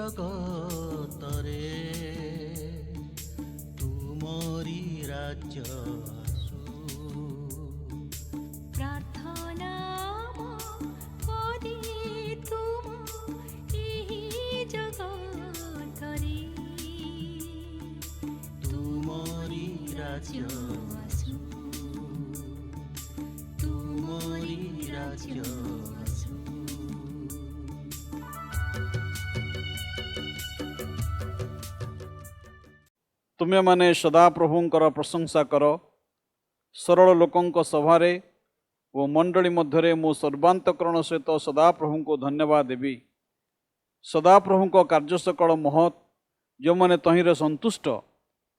ଜଗତରେ ତୁମରି ରାଜ୍ୟ ଆସୁ। ପ୍ରାର୍ଥନା ପଦେ ତୁମ ଏହି ଜଗତରେ ତୁମରି ରାଜ୍ୟ ଆସୁ, ତୁମରି ରାଜ୍ୟ ଆସୁ। ତୁମେ ମାନେ ସଦା ପ୍ରଭୁଙ୍କର ପ୍ରଶଂସା କର। ସରଳ ଲୋକଙ୍କ ସଭାରେ ଓ ମଣ୍ଡଳୀ ମଧ୍ୟରେ ମୁଁ ସର୍ବାନ୍ତକରଣ ସହିତ ସଦାପ୍ରଭୁଙ୍କୁ ଧନ୍ୟବାଦ ଦେବି। ସଦାପ୍ରଭୁଙ୍କ କାର୍ଯ୍ୟ ସକଳ ମହତ୍, ଯେଉଁମାନେ ତହିଁରେ ସନ୍ତୁଷ୍ଟ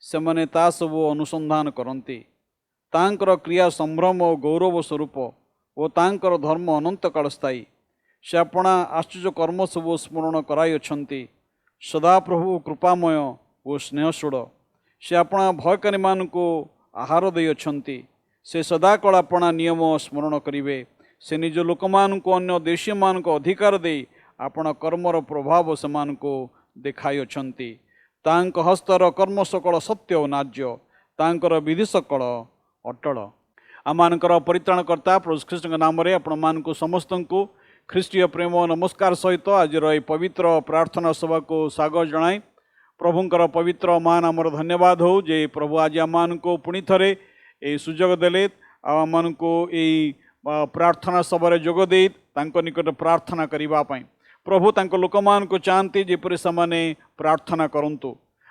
ସେମାନେ ତା ସବୁ ଅନୁସନ୍ଧାନ କରନ୍ତି। ତାଙ୍କର କ୍ରିୟା ସମ୍ଭ୍ରମ ଓ ଗୌରବ ସ୍ୱରୂପ ଓ ତାଙ୍କର ଧର୍ମ ଅନନ୍ତକାଳ ସ୍ଥାୟୀ। ସେ ଆପଣା ଆଶ୍ଚର୍ଯ୍ୟ କର୍ମ ସବୁ ସ୍ମରଣ କରାଇଅଛନ୍ତି। ସଦାପ୍ରଭୁ କୃପାମୟ ଓ ସ୍ନେହଶୀଳ। ସେ ଆପଣା ଭୟକାରୀମାନଙ୍କୁ ଆହାର ଦେଇଅଛନ୍ତି। ସେ ସଦାକାଳ ଆପଣା ନିୟମ ସ୍ମରଣ କରିବେ। ସେ ନିଜ ଲୋକମାନଙ୍କୁ ଅନ୍ୟ ଦେଶୀୟମାନଙ୍କ ଅଧିକାର ଦେଇ ଆପଣା କର୍ମର ପ୍ରଭାବ ସେମାନଙ୍କୁ ଦେଖାଇଅଛନ୍ତି। ତାଙ୍କ ହସ୍ତର କର୍ମ ସକଳ ସତ୍ୟ ଓ ନ୍ୟାଯ୍ୟ, ତାଙ୍କର ବିଧି ସକଳ ଅଟଳ। ଆମମାନଙ୍କର ପରିତ୍ରାଣକର୍ତ୍ତା ପ୍ରଭୁ ଖ୍ରୀଷ୍ଟଙ୍କ ନାମରେ ଆପଣମାନଙ୍କୁ ସମସ୍ତଙ୍କୁ ଖ୍ରୀଷ୍ଟୀୟ ପ୍ରେମ ନମସ୍କାର ସହିତ ଆଜିର ଏହି ପବିତ୍ର ପ୍ରାର୍ଥନା ସଭାକୁ ସ୍ୱାଗତ ଜଣାଇ ପ୍ରଭୁଙ୍କର ପବିତ୍ର ମା ନାମର ଧନ୍ୟବାଦ ହେଉ ଯେ ପ୍ରଭୁ ଆଜି ଆମମାନଙ୍କୁ ପୁଣି ଥରେ ଏହି ସୁଯୋଗ ଦେଲେ ଆଉ ଆମମାନଙ୍କୁ ଏହି ପ୍ରାର୍ଥନା ସଭାରେ ଯୋଗ ଦେଇ ତାଙ୍କ ନିକଟରେ ପ୍ରାର୍ଥନା କରିବା ପାଇଁ। ପ୍ରଭୁ ତାଙ୍କ ଲୋକମାନଙ୍କୁ ଚାହାନ୍ତି ଯେପରି ସେମାନେ ପ୍ରାର୍ଥନା କରନ୍ତୁ।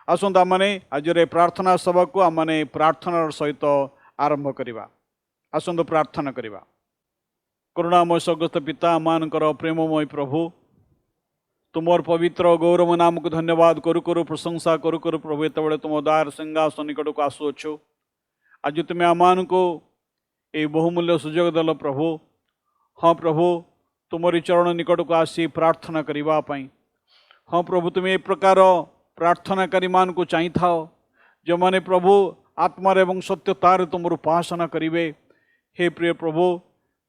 ଆସନ୍ତୁ ଆମମାନେ ଆଜିର ଏହି ପ୍ରାର୍ଥନା ସଭାକୁ ଆମମାନେ ପ୍ରାର୍ଥନାର ସହିତ ଆରମ୍ଭ କରିବା। ଆସନ୍ତୁ ପ୍ରାର୍ଥନା କରିବା। କରୁଣାମୟ ସ୍ୱର୍ଗସ୍ଥ ପିତା, ଆମମାନଙ୍କର ପ୍ରେମମୟ ପ୍ରଭୁ, ତୁମର ପବିତ୍ର ଗୌରବ ନାମକୁ ଧନ୍ୟବାଦ କରୁ କରୁ ପ୍ରଶଂସା କରୁ କରୁ ପ୍ରଭୁ ଯେତେବେଳେ ତୁମ ଦୟାର ସିଂହାସନ ନିକଟକୁ ଆସୁଅଛୁ, ଆଜି ତୁମେ ଆମମାନଙ୍କୁ ଏହି ବହୁମୂଲ୍ୟ ସୁଯୋଗ ଦେଲ ପ୍ରଭୁ। ହଁ ପ୍ରଭୁ, ତୁମରି ଚରଣ ନିକଟକୁ ଆସି ପ୍ରାର୍ଥନା କରିବା ପାଇଁ। ହଁ ପ୍ରଭୁ, ତୁମେ ଏ ପ୍ରକାର ପ୍ରାର୍ଥନାକାରୀମାନଙ୍କୁ ଚାହିଁଥାଅ ଯେଉଁମାନେ ପ୍ରଭୁ ଆତ୍ମାରେ ଏବଂ ସତ୍ୟତାରେ ତୁମର ଉପାସନା କରିବେ। ହେ ପ୍ରିୟ ପ୍ରଭୁ,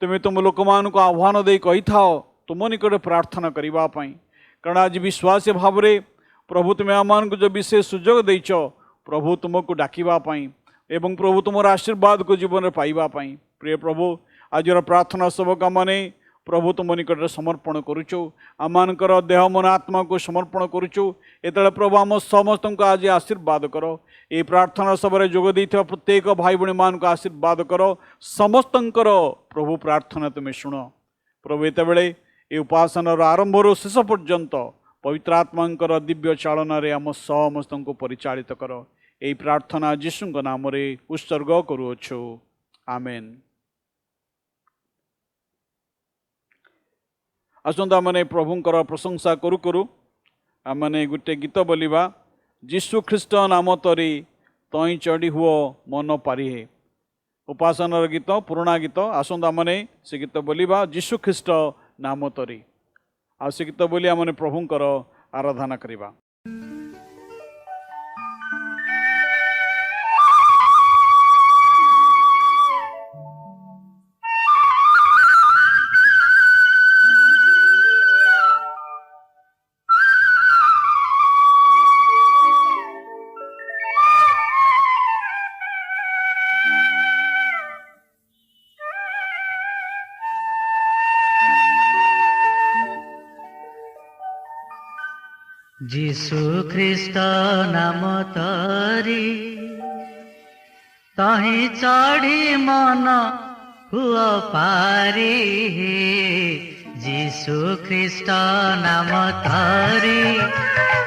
ତୁମେ ତୁମ ଲୋକମାନଙ୍କୁ ଆହ୍ୱାନ ଦେଇ କହିଥାଅ ତୁମ ନିକଟରେ ପ୍ରାର୍ଥନା କରିବା ପାଇଁ। କାରଣ ଆଜି ବିଶ୍ୱାସୀ ଭାବରେ ପ୍ରଭୁ ତୁମେ ଆମମାନଙ୍କୁ ଯେଉଁ ବିଶେଷ ସୁଯୋଗ ଦେଇଛ ପ୍ରଭୁ ତୁମକୁ ଡାକିବା ପାଇଁ ଏବଂ ପ୍ରଭୁ ତୁମର ଆଶୀର୍ବାଦକୁ ଜୀବନରେ ପାଇବା ପାଇଁ। ପ୍ରିୟ ପ୍ରଭୁ, ଆଜିର ପ୍ରାର୍ଥନା ସଭାକୁ ଆମମାନେ ପ୍ରଭୁ ତୁମ ନିକଟରେ ସମର୍ପଣ କରୁଛୁ। ଆମମାନଙ୍କର ଦେହ ମନ ଆତ୍ମାକୁ ସମର୍ପଣ କରୁଛୁ। ଯେତେବେଳେ ପ୍ରଭୁ ଆମ ସମସ୍ତଙ୍କୁ ଆଜି ଆଶୀର୍ବାଦ କର। ଏହି ପ୍ରାର୍ଥନା ସଭାରେ ଯୋଗ ଦେଇଥିବା ପ୍ରତ୍ୟେକ ଭାଇ ଭଉଣୀମାନଙ୍କୁ ଆଶୀର୍ବାଦ କର। ସମସ୍ତଙ୍କର ପ୍ରଭୁ ପ୍ରାର୍ଥନା ତୁମେ ଶୁଣ। ପ୍ରଭୁ ଯେତେବେଳେ ଏହି ଉପାସନାର ଆରମ୍ଭରୁ ଶେଷ ପର୍ଯ୍ୟନ୍ତ ପବିତ୍ର ଆତ୍ମାଙ୍କର ଦିବ୍ୟ ଚାଳନାରେ ଆମ ସମସ୍ତଙ୍କୁ ପରିଚାଳିତ କର। ଏହି ପ୍ରାର୍ଥନା ଯୀଶୁଙ୍କ ନାମରେ ଉତ୍ସର୍ଗ କରୁଅଛୁ, ଆମେନ୍। ଆସନ୍ତୁ ଆମମାନେ ପ୍ରଭୁଙ୍କର ପ୍ରଶଂସା କରୁ କରୁ ଆମମାନେ ଗୋଟେ ଗୀତ ବୋଲିବା। ଯୀଶୁ ଖ୍ରୀଷ୍ଟ ନାମ ତରି ତଇଁ ଚଢ଼ି ହୁଅ ମନ ପାରିହେ। ଉପାସନାର ଗୀତ, ପୁରୁଣା ଗୀତ। ଆସନ୍ତୁ ଆମମାନେ ସେ ଗୀତ ବୋଲିବା, ଯୀଶୁ ଖ୍ରୀଷ୍ଟ ନାମ ତରି। ଆଉ ସେ ଗୀତ ବୋଲି ଆମମାନେ ପ୍ରଭୁଙ୍କର ଆରାଧନା କରିବା। যিশু খ্রিস্ট নাম তরি তহি চড়ি মন হুয় পারি। যিশু খ্রিস্ট নাম তরি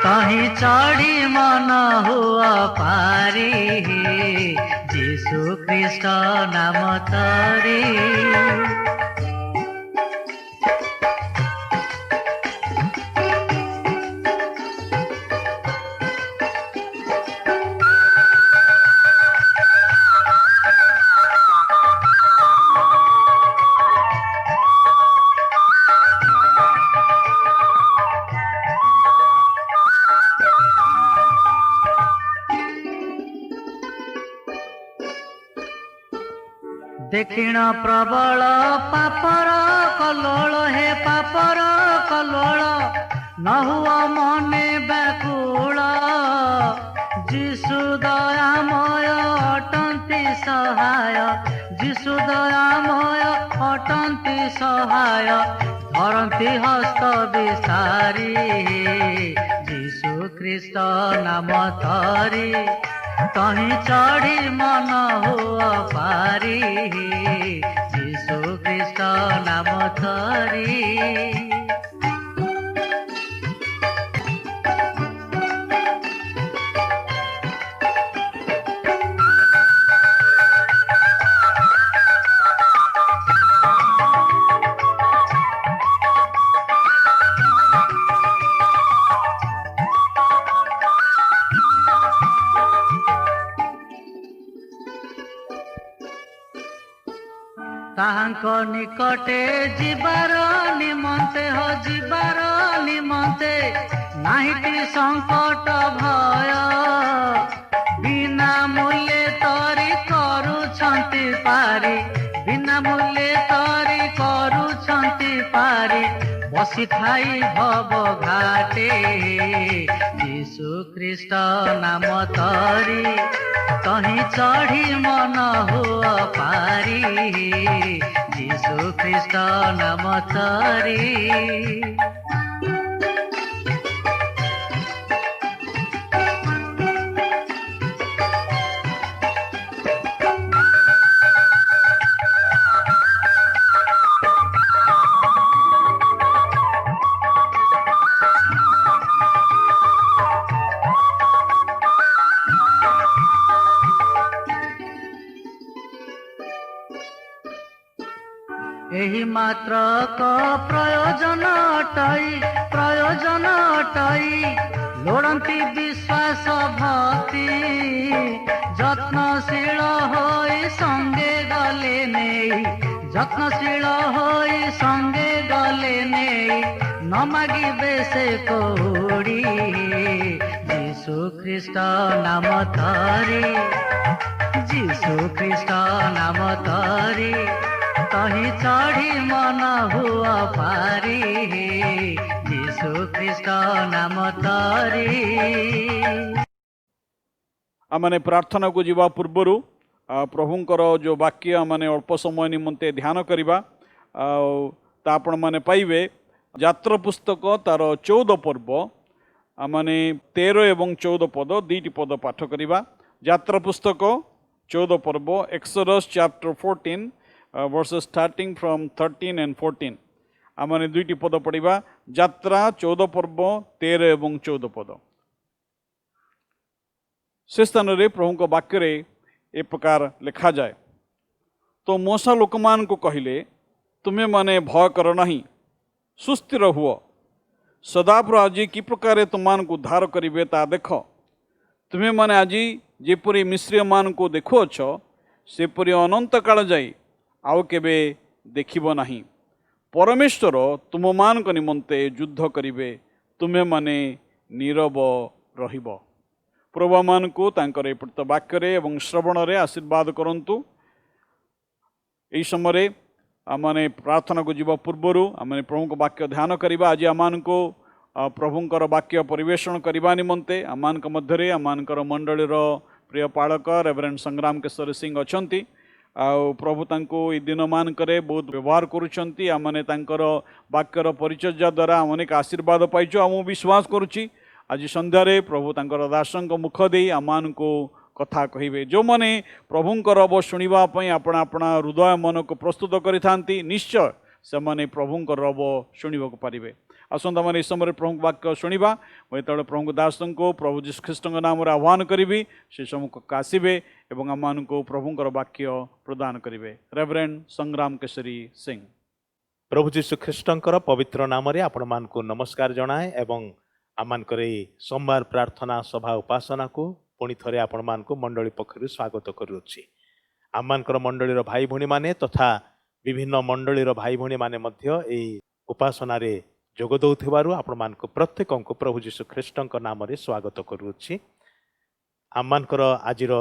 তহি চড়ি মন হুয় পারি। যিশু খ্রিস্ট নাম তরি देखिण प्रबल पापर कल्लोल हे पापर कल्लोल न हुआ मने व्याकुल जीशु दयामय अटंती सहाय जीशु दयामय अटंती सहाय धरती हस्त विसारी जीशु ख्रीष्ट नाम धरी कहीं चढ़ी मन हुआ पारी जीशु ख्रीष्ट नाम धरी। ତାହାଙ୍କ ନିକଟେ ଯିବାର ନିମନ୍ତେ ହୋ ଯିବାର ନିମନ୍ତେ ନାହିଁଟି ସଙ୍କଟ ଭୟ ବିନା ମୂଲ୍ୟେ ତରି କରୁଛନ୍ତି ପାରି ବିନା ମୂଲ୍ୟେ ତରି କରୁଛନ୍ତି ପାରି ବସିଥାଇ ଭବ ଘାଟେ ଯୀଶୁ ଖ୍ରୀଷ୍ଟ ନାମ ତରି कहीं चढ़ी मन हुआ पारी जीशु ख्रीष्ट नाम धरी। एही मात्र को प्रयोजन अटई लोड़ती विश्वास भक्ति जत्नशील होई संगे गले नहीं जत्नशील होई संगे गले नहीं न मागिबे से कोड़ी जीशु ख्रीष्ट नाम धरी जीशु ख्रीष्ट नाम धरी कहीं चढ़ी मन हुआ पारी जीशु ख्रीष्ट नाम धरी। आमने प्रार्थना को जीवा पूर्वर प्रभुंकर जो वाक्य आमने अल्प समय निमंते ध्यान करिबा आपण माने पाइबे यात्रा पुस्तक तार 14 पर्व आमने 13 एवं 14 पद दुईटी पद पाठ करिबा। यात्रा पुस्तक 14 पर्व exodus chapter 14 verses starting from 13 and 14 आमने दुईटी पद पढ़िबा। यात्रा 14 पर्व 13 एवं 14 पद। से स्थान रे प्रभु को वाक्य रे ए प्रकार लिखा जाए तो मूसा लोकमान को कहिले तुम्हें माने भय कर नहीं सुस्थिर हुओ सदाप्रभु आज कि प्रकार तुमान को उद्धार करिवे ता देख तुम्हें माने आज जेपरी मिस्री मान को देखुअछ सेपरी अनंत काल जाई आउ केबे देखिब नहीं परमेश्वर तुम मान निमंते युद्ध करिवे तुम्हें माने नीरव रहिब। प्रभु मान को तांकर प्रत वाक्य एवं श्रवण रे आशीर्वाद करंतु। यही समय आमने प्रार्थना को जीवा पूर्वर आमने प्रभु को वाक्य ध्यान करिबा। आज आमान को प्रभुंकर वाक्य परिवेषण करने निमंते आमान मध्य आमानकर मंडलीर प्रिय पालक रेवरेंड संग्राम केशर सिंह अछंती प्रभु तांको ए दिन मानकरे बहुत व्यवहार करुछंती आमने तांकर वाक्यर परिचर्या द्वारा अनेक आशीर्वाद पाइछु। आ विश्वास करुछि आज संध्यारे प्रभु तांकर दासंक मुख दे आमान को कथा कहिबे जो माने प्रभुंकर रब शुणिबा पई आपण आपण हृदय मन को प्रस्तुत करिथांती निश्चय से माने प्रभुंकर रब शुणिबा को पारिबे। आसंता माने इस समय प्रभु वाक्य शुणिबा मैं तले प्रभु दासंको प्रभु जीशु ख्रीष्ट नाम रे आह्वान करिबी से सम्मुख आसिबे एवं आमान को प्रभुंकर वाक्य प्रदान करिबे। रेवरेंड संग्राम केशरी सिंह। प्रभु जीशु ख्रीष्टंकर पवित्र नाम रे आपण मान को नमस्कार जनाए एवं आमानकर सोमवार प्रार्थना सभा उपासना को पुणी थरे आपण मान को मंडली पक्षरु स्वागत करूछि। आमानकर मंडलीर भाई भणी माने तथा विभिन्न मंडलीर भाई भणी माने मध्य ए उपासना रे जोग दउथिबारु आपण मान को प्रत्येक को प्रभु जीशु ख्रीष्टंकर नाम रे स्वागत करूछि। आमानकर आजिर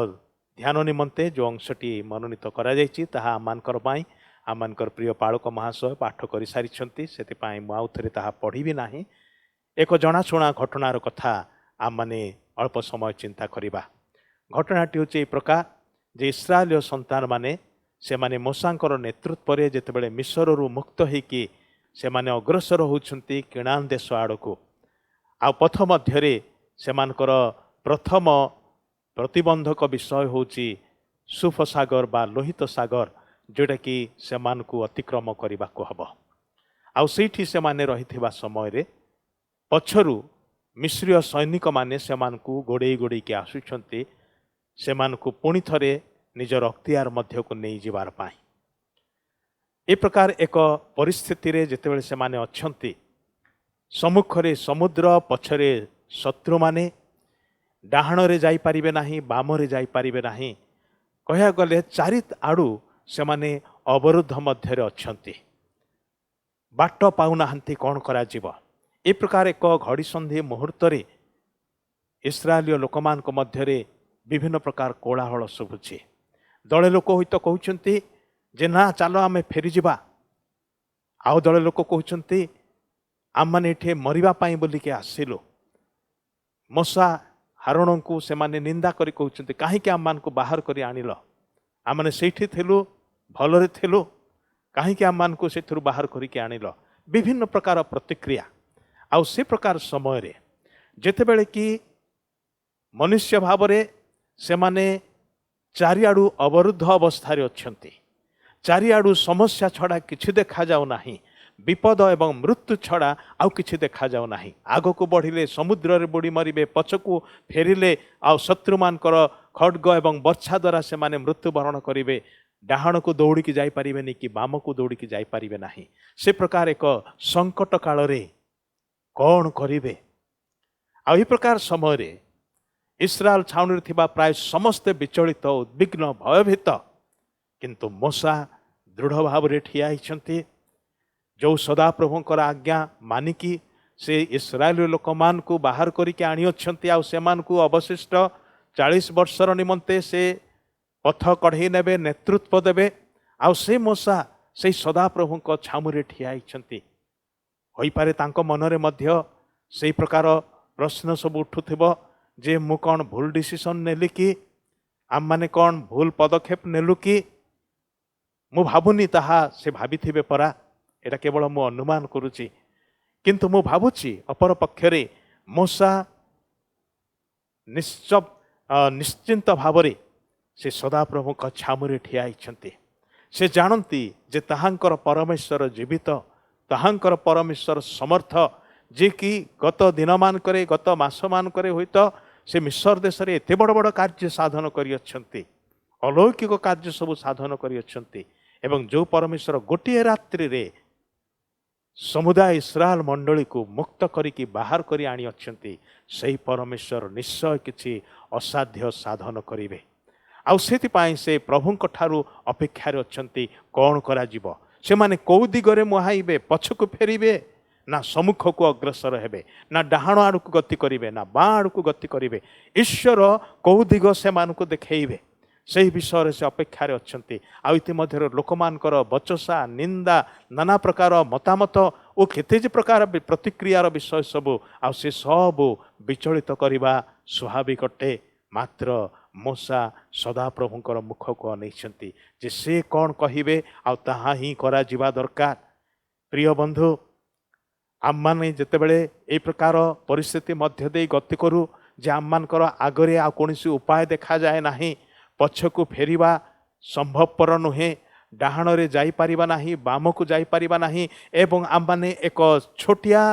ध्यान निमंते जो अंशटी मनोनीत करा जायछि ताहा आमानकर पाई आमानकर प्रिय पालक महाशय पाठ करि सारिछंती सेति पाई मु आउ थरे ताहा पढिबि नाही। ଏକ ଜଣାଶୁଣା ଘଟଣାର କଥା ଆମମାନେ ଅଳ୍ପ ସମୟ ଚିନ୍ତା କରିବା। ଘଟଣାଟି ହେଉଛି ଏହି ପ୍ରକାର ଯେ ଇସ୍ରାଏଲୀୟ ସନ୍ତାନମାନେ ସେମାନେ ମୋଶାଙ୍କର ନେତୃତ୍ୱରେ ଯେତେବେଳେ ମିଶରରୁ ମୁକ୍ତ ହୋଇକି ସେମାନେ ଅଗ୍ରସର ହେଉଛନ୍ତି କିଣାନ ଦେଶ ଆଡ଼କୁ, ଆଉ ପଥ ମଧ୍ୟରେ ସେମାନଙ୍କର ପ୍ରଥମ ପ୍ରତିବନ୍ଧକ ବିଷୟ ହେଉଛି ସୁଫ ସାଗର ବା ଲୋହିତ ସାଗର, ଯେଉଁଟାକି ସେମାନଙ୍କୁ ଅତିକ୍ରମ କରିବାକୁ ହେବ। ଆଉ ସେଇଠି ସେମାନେ ରହିଥିବା ସମୟରେ ପଛରୁ ମିଶ୍ରୀୟ ସୈନିକମାନେ ସେମାନଙ୍କୁ ଗୋଡ଼େଇ ଗୋଡ଼େଇକି ଆସୁଛନ୍ତି ସେମାନଙ୍କୁ ପୁଣି ଥରେ ନିଜର ଅକ୍ତିଆର ମଧ୍ୟକୁ ନେଇଯିବାର ପାଇଁ। ଏ ପ୍ରକାର ଏକ ପରିସ୍ଥିତିରେ ଯେତେବେଳେ ସେମାନେ ଅଛନ୍ତି, ସମ୍ମୁଖରେ ସମୁଦ୍ର, ପଛରେ ଶତ୍ରୁମାନେ, ଡାହାଣରେ ଯାଇପାରିବେ ନାହିଁ, ବାମରେ ଯାଇପାରିବେ ନାହିଁ, କହିବାକୁ ଗଲେ ଚାରି ଆଡ଼ୁ ସେମାନେ ଅବରୁଦ୍ଧ ମଧ୍ୟରେ ଅଛନ୍ତି, ବାଟ ପାଉନାହାନ୍ତି, କ'ଣ କରାଯିବ? ଏ ପ୍ରକାର ଏକ ଘଡ଼ିସନ୍ଧି ମୁହୂର୍ତ୍ତରେ ଇସ୍ରାଏଲୀୟ ଲୋକମାନଙ୍କ ମଧ୍ୟରେ ବିଭିନ୍ନ ପ୍ରକାର କୋଳାହଳ ଶୁଭୁଛି। ଦଳେ ଲୋକ ହୁଏତ କହୁଛନ୍ତି ଯେ ନା ଚାଲ ଆମେ ଫେରିଯିବା, ଆଉ ଦଳେ ଲୋକ କହୁଛନ୍ତି ଆମମାନେ ଏଠି ମରିବା ପାଇଁ ବୋଲିକି ଆସିଲୁ। ମୋଶା ହାରୋନଙ୍କୁ ସେମାନେ ନିନ୍ଦା କରି କହୁଛନ୍ତି କାହିଁକି ଆମମାନଙ୍କୁ ବାହାର କରି ଆଣିଲ? ଆମମାନେ ସେଇଠି ଥିଲୁ, ଭଲରେ ଥିଲୁ, କାହିଁକି ଆମମାନଙ୍କୁ ସେଥିରୁ ବାହାର କରିକି ଆଣିଲ? ବିଭିନ୍ନ ପ୍ରକାର ପ୍ରତିକ୍ରିୟା। ଆଉ ସେ ପ୍ରକାର ସମୟରେ ଯେତେବେଳେ କି ମନୁଷ୍ୟ ଭାବରେ ସେମାନେ ଚାରିଆଡ଼ୁ ଅବରୁଦ୍ଧ ଅବସ୍ଥାରେ ଅଛନ୍ତି, ଚାରିଆଡ଼ୁ ସମସ୍ୟା ଛଡ଼ା କିଛି ଦେଖାଯାଉ ନାହିଁ, ବିପଦ ଏବଂ ମୃତ୍ୟୁ ଛଡ଼ା ଆଉ କିଛି ଦେଖାଯାଉ ନାହିଁ। ଆଗକୁ ବଢ଼ିଲେ ସମୁଦ୍ରରେ ବୁଡ଼ି ମରିବେ, ପଛକୁ ଫେରିଲେ ଆଉ ଶତ୍ରୁମାନଙ୍କର ଖଡ଼ଗ ଏବଂ ବର୍ଚ୍ଛା ଦ୍ୱାରା ସେମାନେ ମୃତ୍ୟୁବରଣ କରିବେ। ଡାହାଣକୁ ଦୌଡ଼ିକି ଯାଇପାରିବେନି କି ବାମକୁ ଦୌଡ଼ିକି ଯାଇପାରିବେ ନାହିଁ। ସେ ପ୍ରକାର ଏକ ସଙ୍କଟ କାଳରେ କ'ଣ କରିବେ? ଆଉ ଏ ପ୍ରକାର ସମୟରେ ଇସ୍ରାଏଲ ଛାଉଣୀରେ ଥିବା ପ୍ରାୟ ସମସ୍ତେ ବିଚଳିତ, ଉଦ୍ବିଗ୍ନ, ଭୟଭୀତ। କିନ୍ତୁ ମୋଶା ଦୃଢ଼ ଭାବରେ ଠିଆ ହୋଇଛନ୍ତି। ଯେଉଁ ସଦାପ୍ରଭୁଙ୍କର ଆଜ୍ଞା ମାନିକି ସେ ଇସ୍ରାଏଲୀୟ ଲୋକମାନଙ୍କୁ ବାହାର କରିକି ଆଣିଅଛନ୍ତି, ଆଉ ସେମାନଙ୍କୁ ଅବଶିଷ୍ଟ 40 ବର୍ଷର ନିମନ୍ତେ ସେ ପଥ କଢ଼େଇ ନେବେ, ନେତୃତ୍ୱ ଦେବେ। ଆଉ ସେ ମୋଶା ସେଇ ସଦାପ୍ରଭୁଙ୍କ ଛାମୁରେ ଠିଆ ହୋଇଛନ୍ତି। ହୋଇପାରେ ତାଙ୍କ ମନରେ ମଧ୍ୟ ସେଇ ପ୍ରକାର ପ୍ରଶ୍ନ ସବୁ ଉଠୁଥିବ ଯେ ମୁଁ କ'ଣ ଭୁଲ ଡିସିସନ୍ ନେଲି କି? ଆମମାନେ କ'ଣ ଭୁଲ ପଦକ୍ଷେପ ନେଲୁ କି? ମୁଁ ଭାବୁନି ତାହା ସେ ଭାବିଥିବେ ପରା, ଏଇଟା କେବଳ ମୁଁ ଅନୁମାନ କରୁଛି। କିନ୍ତୁ ମୁଁ ଭାବୁଛି ଅପରପକ୍ଷରେ ମୋଶା ନିଶ୍ଚିନ୍ତ ଭାବରେ ସେ ସଦାପ୍ରଭୁଙ୍କ ଛାମୁରେ ଠିଆ ହୋଇଛନ୍ତି। ସେ ଜାଣନ୍ତି ଯେ ତାହାଙ୍କର ପରମେଶ୍ୱର ଜୀବିତ, ତାହାଙ୍କର ପରମେଶ୍ୱର ସମର୍ଥ, ଯିଏକି ଗତ ଦିନମାନଙ୍କରେ, ଗତ ମାସମାନଙ୍କରେ ହୁଏତ ସେ ମିଶର ଦେଶରେ ଏତେ ବଡ଼ ବଡ଼ କାର୍ଯ୍ୟ ସାଧନ କରିଅଛନ୍ତି, ଅଲୌକିକ କାର୍ଯ୍ୟ ସବୁ ସାଧନ କରିଅଛନ୍ତି। ଏବଂ ଯେଉଁ ପରମେଶ୍ୱର ଗୋଟିଏ ରାତ୍ରିରେ ସମୁଦାୟ ଇସ୍ରାଏଲ ମଣ୍ଡଳୀକୁ ମୁକ୍ତ କରିକି ବାହାର କରି ଆଣିଅଛନ୍ତି, ସେହି ପରମେଶ୍ୱର ନିଶ୍ଚୟ କିଛି ଅସାଧ୍ୟ ସାଧନ କରିବେ। ଆଉ ସେଥିପାଇଁ ସେ ପ୍ରଭୁଙ୍କ ଠାରୁ ଅପେକ୍ଷାରେ ଅଛନ୍ତି। କ'ଣ କରାଯିବ? ସେମାନେ କେଉଁ ଦିଗରେ ମୁହାଁଇବେ? ପଛକୁ ଫେରିବେ ନା ସମ୍ମୁଖକୁ ଅଗ୍ରସର ହେବେ? ନା ଡାହାଣ ଆଡ଼କୁ ଗତି କରିବେ ନା ବାଁ ଆଡ଼କୁ ଗତି କରିବେ? ଈଶ୍ୱର କେଉଁ ଦିଗ ସେମାନଙ୍କୁ ଦେଖେଇବେ, ସେହି ବିଷୟରେ ସେ ଅପେକ୍ଷାରେ ଅଛନ୍ତି। ଆଉ ଇତିମଧ୍ୟରେ ଲୋକମାନଙ୍କର ବଚସା, ନିନ୍ଦା, ନାନା ପ୍ରକାର ମତାମତ ଓ କେତେ ଯେ ପ୍ରକାର ପ୍ରତିକ୍ରିୟାର ବିଷୟ ସବୁ, ଆଉ ସେ ସବୁ ବିଚଳିତ କରିବା ସ୍ୱାଭାବିକ ଅଟେ। ମାତ୍ର ମୋଶା ସଦାପ୍ରଭୁଙ୍କର ମୁଖକୁ ଅନେଇଛନ୍ତି ଯେ ସେ କ'ଣ କହିବେ, ଆଉ ତାହା ହିଁ କରାଯିବା ଦରକାର। ପ୍ରିୟ ବନ୍ଧୁ, ଆମମାନେ ଯେତେବେଳେ ଏହି ପ୍ରକାର ପରିସ୍ଥିତି ମଧ୍ୟ ଦେଇ ଗତି କରୁ ଯେ ଆମମାନଙ୍କର ଆଗରେ ଆଉ କୌଣସି ଉପାୟ ଦେଖାଯାଏ ନାହିଁ, ପଛକୁ ଫେରିବା ସମ୍ଭବପର ନୁହେଁ, ଡାହାଣରେ ଯାଇପାରିବା ନାହିଁ, ବାମକୁ ଯାଇପାରିବା ନାହିଁ, ଏବଂ ଆମମାନେ ଏକ ଛୋଟିଆ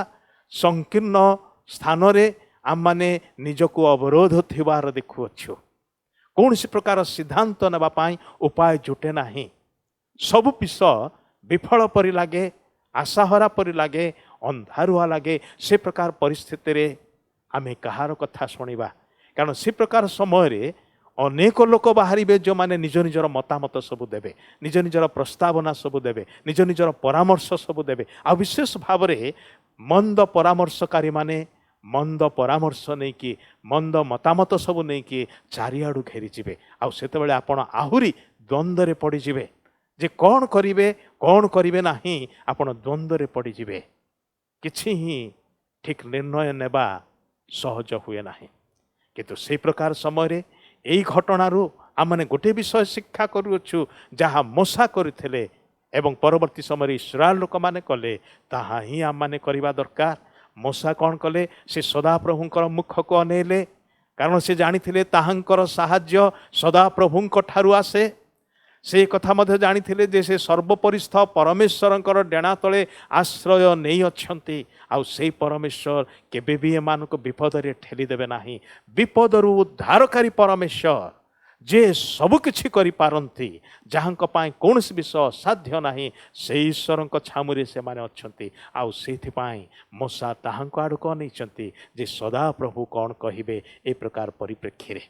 ସଂକୀର୍ଣ୍ଣ ସ୍ଥାନରେ ଆମମାନେ ନିଜକୁ ଅବରୋଧ ଥିବାର ଦେଖୁଅଛୁ। କୌଣସି ପ୍ରକାର ସିଦ୍ଧାନ୍ତ ନେବା ପାଇଁ ଉପାୟ ଜୁଟେ ନାହିଁ। ସବୁ ବିଫଳ ପରି ଲାଗେ, ଆଶାହରା ପରି ଲାଗେ, ଅନ୍ଧାରୁଆ ଲାଗେ। ସେ ପ୍ରକାର ପରିସ୍ଥିତିରେ ଆମେ କାହାର କଥା ଶୁଣିବା? କାରଣ ସେ ପ୍ରକାର ସମୟରେ ଅନେକ ଲୋକ ବାହାରିବେ ଯେଉଁମାନେ ନିଜ ନିଜର ମତାମତ ସବୁ ଦେବେ, ନିଜ ନିଜର ପ୍ରସ୍ତାବନା ସବୁ ଦେବେ, ନିଜ ନିଜର ପରାମର୍ଶ ସବୁ ଦେବେ। ଆଉ ବିଶେଷ ଭାବରେ ମନ୍ଦ ପରାମର୍ଶକାରୀମାନେ ମନ୍ଦ ପରାମର୍ଶ ନେଇକି, ମନ୍ଦ ମତାମତ ସବୁ ନେଇକି ଚାରିଆଡ଼ୁ ଘେରିଯିବେ। ଆଉ ସେତେବେଳେ ଆପଣ ଆହୁରି ଦ୍ୱନ୍ଦ୍ୱରେ ପଡ଼ିଯିବେ ଯେ କ'ଣ କରିବେ, କ'ଣ କରିବେ ନାହିଁ। ଆପଣ ଦ୍ୱନ୍ଦ୍ୱରେ ପଡ଼ିଯିବେ, କିଛି ହିଁ ଠିକ୍ ନିର୍ଣ୍ଣୟ ନେବା ସହଜ ହୁଏ ନାହିଁ। କିନ୍ତୁ ସେହି ପ୍ରକାର ସମୟରେ ଏହି ଘଟଣାରୁ ଆମମାନେ ଗୋଟିଏ ବିଷୟ ଶିକ୍ଷା କରୁଅଛୁ, ଯାହା ମୂଷା କରିଥିଲେ ଏବଂ ପରବର୍ତ୍ତୀ ସମୟରେ ଇସ୍ରାଏଲ ଲୋକମାନେ କଲେ, ତାହା ହିଁ ଆମମାନେ କରିବା ଦରକାର। ମୂଷା କ'ଣ କଲେ? ସେ ସଦାପ୍ରଭୁଙ୍କର ମୁଖକୁ ଅନେଇଲେ, କାରଣ ସେ ଜାଣିଥିଲେ ତାହାଙ୍କର ସାହାଯ୍ୟ ସଦାପ୍ରଭୁଙ୍କ ଠାରୁ ଆସେ। ସେ କଥା ମଧ୍ୟ ଜାଣିଥିଲେ ଯେ ସେ ସର୍ବପରିସ୍ଥ ପରମେଶ୍ୱରଙ୍କର ଡେଣା ତଳେ ଆଶ୍ରୟ ନେଇଅଛନ୍ତି, ଆଉ ସେହି ପରମେଶ୍ୱର କେବେ ବି ଏମାନଙ୍କୁ ବିପଦରେ ଠେଲିଦେବେ ନାହିଁ। ବିପଦରୁ ଉଦ୍ଧାରକାରୀ ପରମେଶ୍ୱର ଯେ ସବୁକିଛି କରିପାରନ୍ତି, ଯାହାଙ୍କ ପାଇଁ କୌଣସି ବିଷୟ ଅସାଧ୍ୟ ନାହିଁ, ସେହି ଈଶ୍ୱରଙ୍କ ଛାମୁରେ ସେମାନେ ଅଛନ୍ତି। ଆଉ ସେଇଥିପାଇଁ ମୂଷା ତାହାଙ୍କ ଆଡ଼କୁ ଅନେଇଛନ୍ତି ଯେ ସଦାପ୍ରଭୁ କ'ଣ କହିବେ ଏ ପ୍ରକାର ପରିପ୍ରେକ୍ଷୀରେ।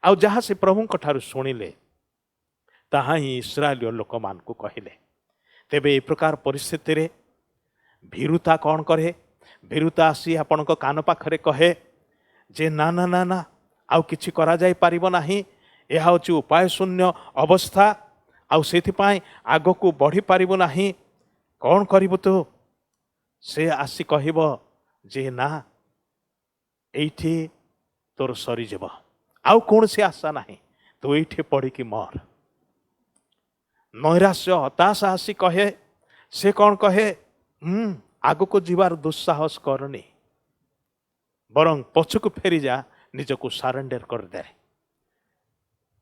ଆଉ ଯାହା ସେ ପ୍ରଭୁଙ୍କ ଠାରୁ ଶୁଣିଲେ ତାହା ହିଁ ଇସ୍ରାଏଲୀୟ ଲୋକମାନଙ୍କୁ କହିଲେ। ତେବେ ଏ ପ୍ରକାର ପରିସ୍ଥିତିରେ ଭୀରୁତା କ'ଣ କରେ? ଭୀରୁତା ଆସି ଆପଣଙ୍କ କାନ ପାଖରେ କହେ ଯେ ନା ନା ନା ନା, ଆଉ କିଛି କରାଯାଇପାରିବ ନାହିଁ, ଏହା ହେଉଛି ଉପାୟ ଶୂନ୍ୟ ଅବସ୍ଥା, ଆଉ ସେଥିପାଇଁ ଆଗକୁ ବଢ଼ିପାରିବୁ ନାହିଁ, କ'ଣ କରିବୁ ତୁ? ସେ ଆସି କହିବ ଯେ ନା, ଏଇଠି ତୋର ସରିଯିବ, ଆଉ କୌଣସି ଆଶା ନାହିଁ, ତୁ ଏଇଠି ପଡ଼ିକି ମର। ନୈରାଶ୍ୟ ହତାଶା ଆସି କହେ, ସେ କ'ଣ କହେ? ଆଗକୁ ଯିବାର ଦୁଃସାହସ କରନି, ବରଂ ପଛକୁ ଫେରିଯା, ନିଜକୁ ସାରେଣ୍ଡର କରିଦେ।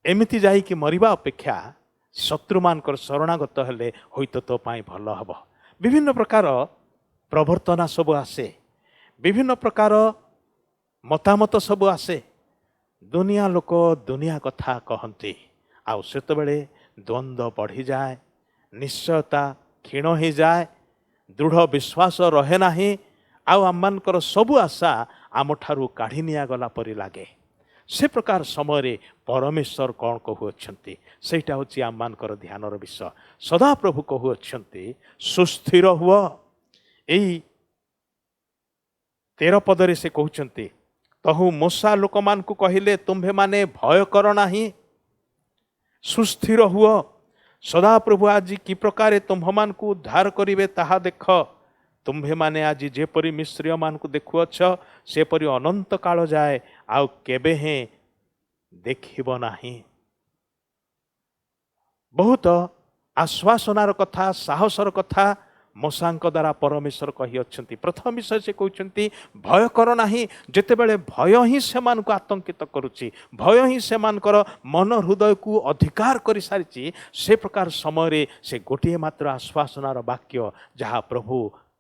ଏମିତି ଯାଇକି ମରିବା ଅପେକ୍ଷା ଶତ୍ରୁମାନଙ୍କର ଶରଣାଗତ ହେଲେ ହୁଏତ ତୋ ପାଇଁ ଭଲ ହେବ। ବିଭିନ୍ନ ପ୍ରକାର ପ୍ରବର୍ତ୍ତନା ସବୁ ଆସେ, ବିଭିନ୍ନ ପ୍ରକାର ମତାମତ ସବୁ ଆସେ। ଦୁନିଆ ଲୋକ ଦୁନିଆ କଥା କହନ୍ତି, ଆଉ ସେତେବେଳେ ଦ୍ୱନ୍ଦ୍ୱ ବଢ଼ିଯାଏ, ନିଶ୍ଚୟତା କ୍ଷୀଣ ହୋଇଯାଏ, ଦୃଢ଼ ବିଶ୍ୱାସ ରହେ ନାହିଁ, ଆଉ ଆମମାନଙ୍କର ସବୁ ଆଶା ଆମଠାରୁ କାଢ଼ି ନିଆଗଲା ପରି ଲାଗେ। ସେ ପ୍ରକାର ସମୟରେ ପରମେଶ୍ୱର କ'ଣ କହୁଅଛନ୍ତି, ସେଇଟା ହେଉଛି ଆମମାନଙ୍କର ଧ୍ୟାନର ବିଷୟ। ସଦାପ୍ରଭୁ କହୁଅଛନ୍ତି ସୁସ୍ଥିର ହୁଅ। ଏଇ 13 ପଦରେ ସେ କହୁଛନ୍ତି, ତହୁ ମୂଷା ଲୋକମାନଙ୍କୁ କହିଲେ, ତୁମ୍ଭେମାନେ ଭୟ କର ନାହିଁ, ସୁସ୍ଥିର ହୁଅ। ସଦାପ୍ରଭୁ ଆଜି କି ପ୍ରକାରେ ତୁମ୍ଭମାନଙ୍କୁ ଉଦ୍ଧାର କରିବେ ତାହା ଦେଖ। ତୁମ୍ଭେମାନେ ଆଜି ଯେପରି ମିଶ୍ରୀୟମାନଙ୍କୁ ଦେଖୁଅଛ, ସେପରି ଅନନ୍ତ କାଳ ଯାଏ ଆଉ କେବେ ହେଁ ଦେଖିବ ନାହିଁ। ବହୁତ ଆଶ୍ୱାସନାର କଥା, ସାହସର କଥା ମୂଷାଙ୍କ ଦ୍ୱାରା ପରମେଶ୍ୱର କହିଅଛନ୍ତି। ପ୍ରଥମ ବିଷୟ ସେ କହୁଛନ୍ତି ଭୟ କର ନାହିଁ। ଯେତେବେଳେ ଭୟ ହିଁ ସେମାନଙ୍କୁ ଆତଙ୍କିତ କରୁଛି, ଭୟ ହିଁ ସେମାନଙ୍କର ମନ ହୃଦୟକୁ ଅଧିକାର କରିସାରିଛି, ସେ ପ୍ରକାର ସମୟରେ ସେ ଗୋଟିଏ ମାତ୍ର ଆଶ୍ୱାସନାର ବାକ୍ୟ, ଯାହା ପ୍ରଭୁ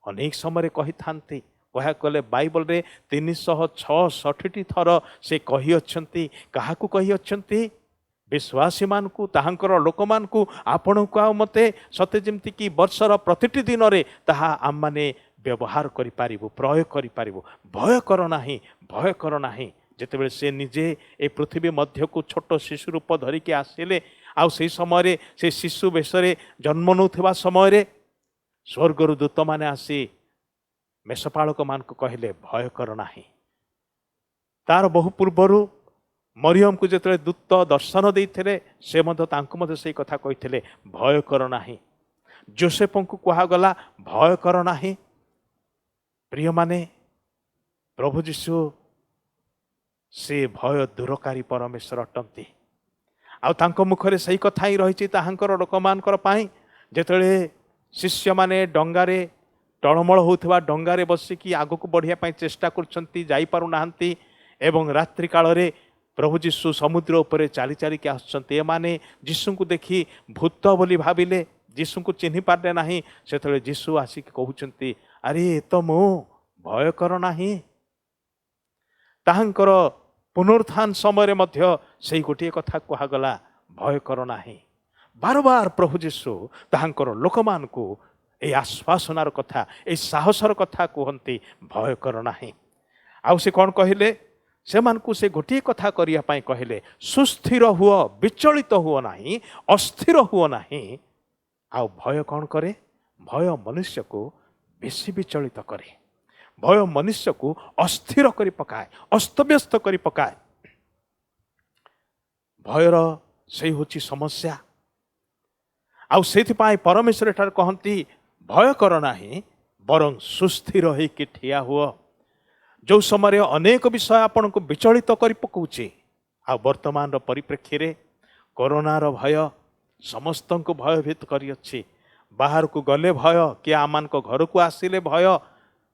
ଅନେକ ସମୟରେ କହିଥାନ୍ତି। କହିବାକୁ ଗଲେ ବାଇବଲରେ 366ଟି ଥର ସେ କହିଅଛନ୍ତି। କାହାକୁ କହିଅଛନ୍ତି? ବିଶ୍ୱାସୀମାନଙ୍କୁ, ତାହାଙ୍କର ଲୋକମାନଙ୍କୁ, ଆପଣଙ୍କୁ ଆଉ ମୋତେ, ସତେ ଯେମିତିକି ବର୍ଷର ପ୍ରତିଟି ଦିନରେ ତାହା ଆମମାନେ ବ୍ୟବହାର କରିପାରିବୁ, ପ୍ରୟୋଗ କରିପାରିବୁ। ଭୟ କର ନାହିଁ, ଭୟ କର ନାହିଁ। ଯେତେବେଳେ ସେ ନିଜେ ଏ ପୃଥିବୀ ମଧ୍ୟକୁ ଛୋଟ ଶିଶୁ ରୂପ ଧରିକି ଆସିଲେ, ଆଉ ସେହି ସମୟରେ ସେ ଶିଶୁ ବେଶରେ ଜନ୍ମ ନେଉଥିବା ସମୟରେ ସ୍ୱର୍ଗରୁ ଦୂତମାନେ ଆସି ମେଷପାଳକମାନଙ୍କୁ କହିଲେ ଭୟ କର ନାହିଁ। ତାର ବହୁ ପୂର୍ବରୁ ମରିୟମକୁ ଯେତେବେଳେ ଦୂତ ଦର୍ଶନ ଦେଇଥିଲେ, ସେ ମଧ୍ୟ ତାଙ୍କୁ ମଧ୍ୟ ସେଇ କଥା କହିଥିଲେ ଭୟ କର ନାହିଁ। ଯୋସେଫଙ୍କୁ କୁହାଗଲା ଭୟ କର ନାହିଁ। ପ୍ରିୟମାନେ, ପ୍ରଭୁ ଯୀଶୁ ସେ ଭୟ ଦୂରକାରୀ ପରମେଶ୍ୱର ଅଟନ୍ତି। ଆଉ ତାଙ୍କ ମୁଖରେ ସେଇ କଥା ହିଁ ରହିଛି ତାହାଙ୍କର ଲୋକମାନଙ୍କର ପାଇଁ। ଯେତେବେଳେ ଶିଷ୍ୟମାନେ ଡଙ୍ଗାରେ, ଟଳମଳ ହେଉଥିବା ଡଙ୍ଗାରେ ବସିକି ଆଗକୁ ବଢ଼ିବା ପାଇଁ ଚେଷ୍ଟା କରୁଛନ୍ତି, ଯାଇପାରୁନାହାନ୍ତି, ଏବଂ ରାତ୍ରି କାଳରେ ପ୍ରଭୁ ଯୀଶୁ ସମୁଦ୍ର ଉପରେ ଚାଲି ଚାଲିକି ଆସୁଛନ୍ତି। ଏମାନେ ଯୀଶୁଙ୍କୁ ଦେଖି ଭୂତ ବୋଲି ଭାବିଲେ, ଯୀଶୁଙ୍କୁ ଚିହ୍ନି ପାରିଲେ ନାହିଁ। ସେତେବେଳେ ଯୀଶୁ ଆସିକି କହୁଛନ୍ତି, ଆରେ ଏ ତ ମୁଁ, ଭୟ କର ନାହିଁ। ତାହାଙ୍କର ପୁନରୁତ୍ଥାନ ସମୟରେ ମଧ୍ୟ ସେଇ ଗୋଟିଏ କଥା କୁହାଗଲା, ଭୟ କର ନାହିଁ। ବାରବାର ପ୍ରଭୁ ଯୀଶୁ ତାହାଙ୍କର ଲୋକମାନଙ୍କୁ এই ଆଶ୍ୱାସନାର କଥା, এই ସାହସର କଥା କୁହନ୍ତି, ଭୟ କର ନାହିଁ। ଆଉ ସେ କ'ଣ କହିଲେ? ସେମାନଙ୍କୁ ସେ ଗୋଟିଏ କଥା କରିବା ପାଇଁ କହିଲେ, ସୁସ୍ଥିର ହୁଅ, ବିଚଳିତ ହୁଅ ନାହିଁ, ଅସ୍ଥିର ହୁଅ ନାହିଁ। ଆଉ ଭୟ କ'ଣ କରେ? ଭୟ ମନୁଷ୍ୟକୁ ବେଶୀ ବିଚଳିତ କରେ। ଭୟ ମନୁଷ୍ୟକୁ ଅସ୍ଥିର କରି ପକାଏ, ଅସ୍ତବ୍ୟସ୍ତ କରି ପକାଏ। ଭୟର ସେଇ ହେଉଛି ସମସ୍ୟା। ଆଉ ସେଇଥିପାଇଁ ପରମେଶ୍ୱର ଠାରେ କହନ୍ତି ଭୟ କର ନାହିଁ, ବରଂ ସୁସ୍ଥିର ହେଇକି ଠିଆ ହୁଅ। जो समय अनेक विषय आपण को विचलित कर पकाउछे आ वर्तमान परिप्रेक्षी रे कोरोनार भय समस्त को भयभीत करी अछि। बाहर को गले भय कि आमान को घर को आसिले भय,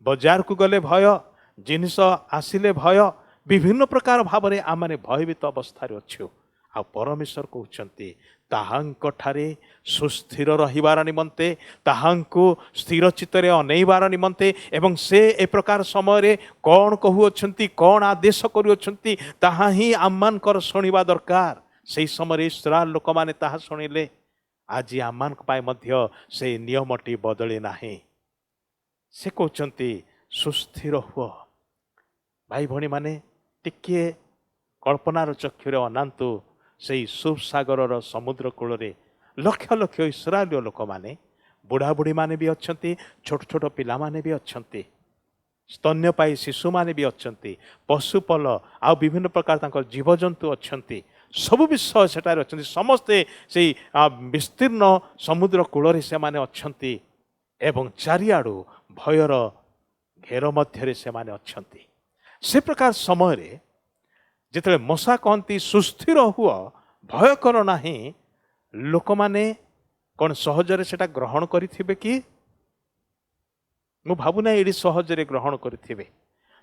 बजार को गले भय, जिनिस आसिले भय, विभिन्न प्रकार भाव में आम भयभीत अवस्था अच्छु। आ परमेश्वर कहते ताहांक ठारे सुस्थिर रहिबार निमंते, ताहांको स्थिर चित्तरे अनेइबार निमंते एवं से ए प्रकार समय रे कौन कहूअछंती कौन आदेश करूअछंती ताहा ही आम्मानकर शुणिबा दरकार। से समय इस्राएल लोक माने ताहा शुणिले। आज आम्मानक पाए मध्य से नियमटी बदली नाही। से कहते सुस्थिर हुआ। भाई भणी माने टिके कल्पनार चक्षुरे अनांतु से सुसागर समुद्र कूल लक्ष लक्ष इस्राएल लोक माने बुढ़ा बुढ़ी माने भी अच्छंती, छोट छोट पिला माने भी अच्छंती, स्तन्यपायी शिशु माने भी अच्छंती, पशुपल आ विभिन्न प्रकार तांकर जीवजंतु अच्छंती, सबु विषय सेठारे अच्छंती। समस्ते से विस्तीर्ण समुद्र कूल से माने अच्छंती एवं चारिआडू भयर घेर मध्य से माने अच्छंती। से प्रकार समय रे जिते मशा कहती सुस्थिर हुआ भय कर नाही, लोक माने कौन सहजरे सेटा ग्रहण करिथिबे कि मु भाबुना एडी सहजरे ग्रहण करिथिबे।